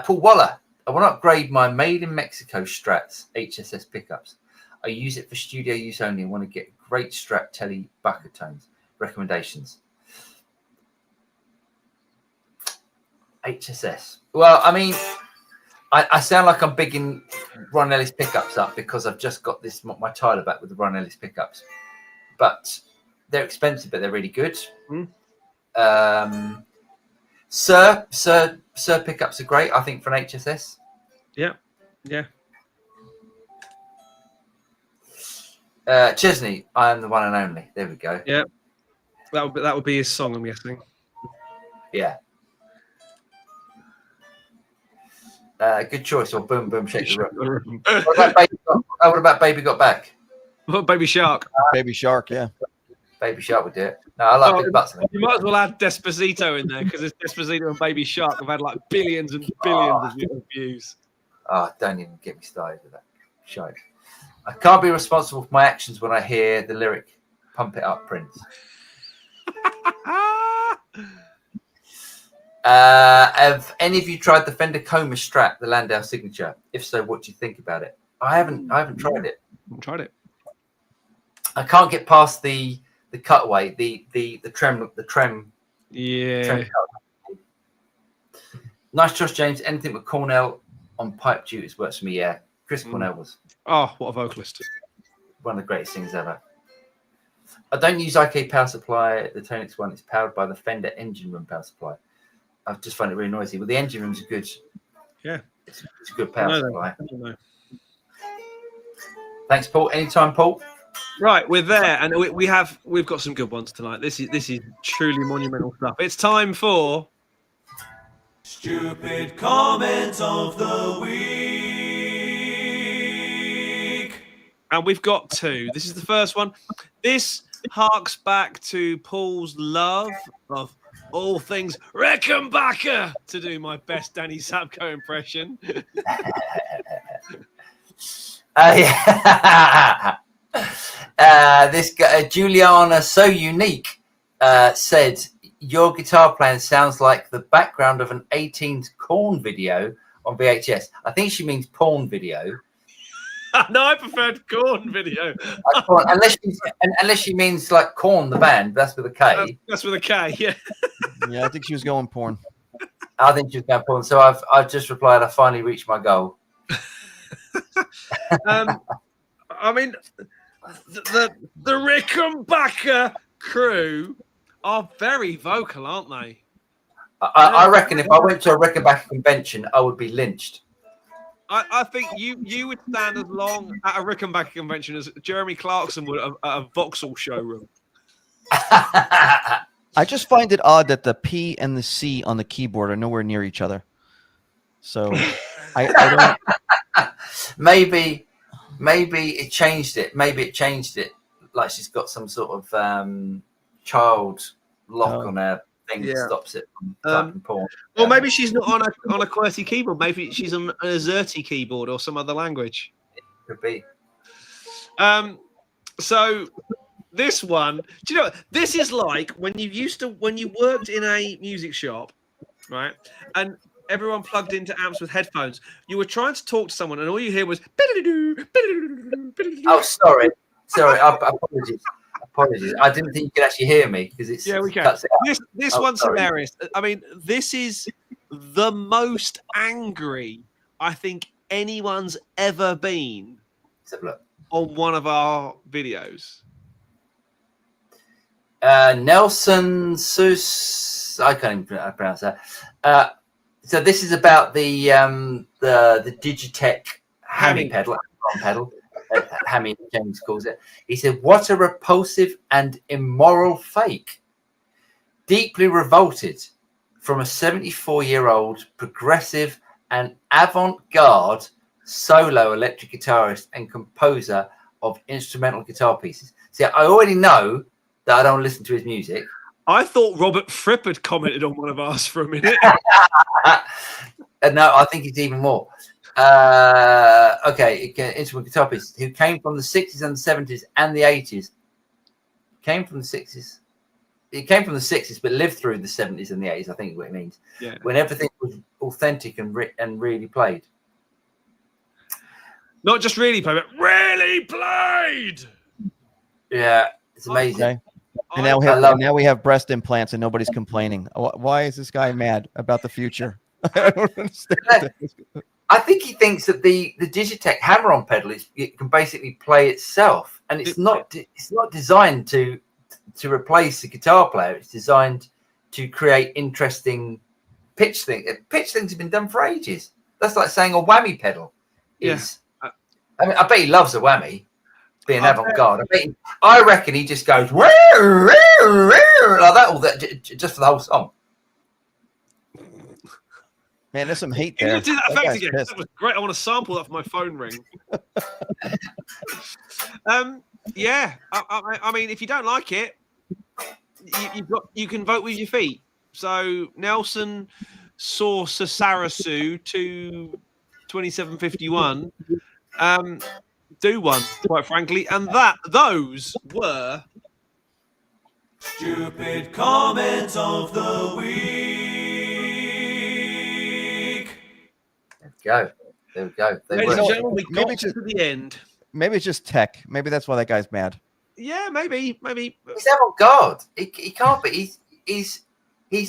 Paul Waller, I want to upgrade my made in Mexico Strats HSS pickups. I use it for studio use only and want to get great Strat Telly bucket tones. Recommendations. HSS. Well, I mean, I sound like I'm bigging Ron Ellis pickups up because I've just got my Tyler back with the Ron Ellis pickups. But they're expensive, but they're really good. Sir pickups are great, I think, for an HSS. Yeah. Chesney, I am the one and only. There we go. Yeah. That would be his song, I'm guessing. Yeah. Good choice. Or Boom Boom Shake the Room. What about Baby Got Back? What, Baby Shark? Baby Shark, yeah. Baby Shark would do it. No, I like Big Butts. You might as well add Despacito in there because it's Despacito and Baby Shark have had like billions and billions of views. Oh, don't even get me started with that show. I can't be responsible for my actions when I hear the lyric "Pump It Up, Prince." Have any of you tried the Fender Coma Strat, the Landau Signature? If so, what do you think about it? I haven't tried it. I can't get past the cutaway, the trem. Yeah. Trem nice choice, James. Anything with Cornell on pipe duties works for me. Yeah, Chris Cornell was. Oh, what a vocalist! One of the greatest things ever. I don't use IK power supply. The Tonix one is powered by the Fender engine room power supply. I just find it really noisy. Well, the engine rooms are good. Yeah, it's a good power supply. No. Thanks, Paul. Anytime, Paul. Right, we're there, and we've got some good ones tonight. This is truly monumental stuff. It's time for Stupid Comment of the Week. And we've got two. This is the first one. This harks back to Paul's love of all things Rickenbacker, to do my best Danny Sapko impression. This guy, Juliana So Unique, said, your guitar playing sounds like the background of an 18s Korn video on VHS. I think she means porn video. No, I preferred Korn video. Unless she means like Korn, the band. That's with a K. That's with a K, yeah. Yeah, I think she was going porn. I think she was going porn. So I've just replied, I finally reached my goal. I mean, the Rickenbacker crew are very vocal, aren't they? I reckon if I went to a Rickenbacker convention, I would be lynched. I think you would stand as long at a Rickenbacker convention as Jeremy Clarkson would at a Vauxhall showroom. I just find it odd that the P and the C on the keyboard are nowhere near each other. So I don't. Maybe it changed it. Like she's got some sort of child lock on her thing that stops it from typing porn. Or maybe she's not on a QWERTY keyboard. Maybe she's on an AZERTY keyboard or some other language. It could be. So this one, do you know, this is like when you worked in a music shop, right? And everyone plugged into amps with headphones. You were trying to talk to someone, and all you hear was. Oh, sorry. Apologies. I didn't think you could actually hear me because it's. Yeah, we can. This one's hilarious. I mean, this is the most angry I think anyone's ever been on one of our videos. Nelson Sus, I can't even pronounce that. So this is about the Digitech hammy pedal, hammy James calls it. He said, "What a repulsive and immoral fake! Deeply revolted from a 74-year-old progressive and avant-garde solo electric guitarist and composer of instrumental guitar pieces." See, I already know that I don't listen to his music. I thought Robert Fripp had commented on one of ours for a minute. No, I think it's even more. Okay, instrumental guitar pieces who came from the 60s and the 70s and the 80s. Came from the 60s. It came from the 60s, but lived through the 70s and the 80s, I think is what it means. Yeah. When everything was authentic and really played. Not just really played, but really played. Yeah, it's amazing. Okay. And now we have breast implants and nobody's complaining. Why is this guy mad about the future? I don't understand. I think he thinks that the Digitech hammer-on pedal it can basically play itself, and it's not designed to replace the guitar player. It's designed to create interesting pitch things. Pitch things have been done for ages. That's like saying a whammy pedal is. Yeah. I mean, I bet he loves a whammy. Being avant-garde, I reckon he just goes like that all that just for the whole song. Man, there's some hate there. Do that effect again. That was great. I want to sample that for my phone ring. Yeah. I mean, if you don't like it, you can vote with your feet. So Nelson saw Sasarasu to 2751. Do one, quite frankly, and those were stupid comments of the week. There we go. Ladies and gentlemen, we got to the end. Maybe it's just tech. Maybe that's why that guy's mad. Yeah, maybe. He's avant-garde. He can't be. He's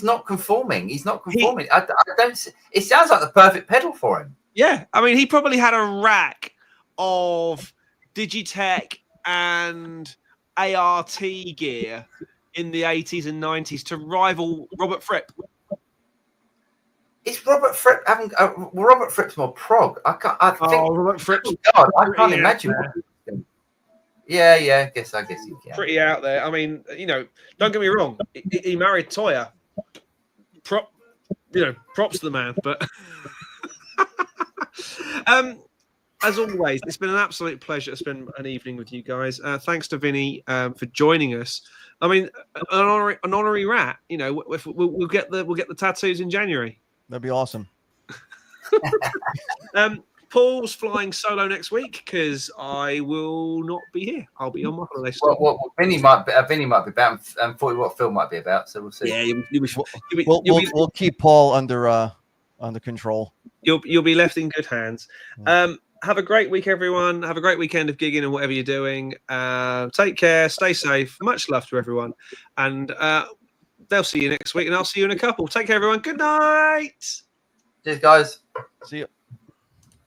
not conforming. He's not conforming. I don't. It sounds like the perfect pedal for him. Yeah, I mean, he probably had a rack of Digitech and ART gear in the 80s and 90s to rival Robert Fripp. Is Robert Fripp having? Robert Fripp's more prog. I think. Robert Fripp. God, I can't imagine. Yeah. I guess you can. Pretty out there. I mean, don't get me wrong. He married Toya. Props to the man, but. As always, it's been an absolute pleasure to spend an evening with you guys. Thanks to Vinnie for joining us. I mean, an honorary rat. We'll get the tattoos in January. That'd be awesome. Paul's flying solo next week because I will not be here. I'll be on my holiday. Well, Vinnie might be about, and thought what Phil might be about. So we'll see. Yeah, we'll keep Paul under control. You'll be left in good hands. Have a great week, everyone. Have a great weekend of gigging and whatever you're doing. Take care. Stay safe. Much love to everyone. And they'll see you next week, and I'll see you in a couple. Take care, everyone. Good night. Cheers, guys. See you.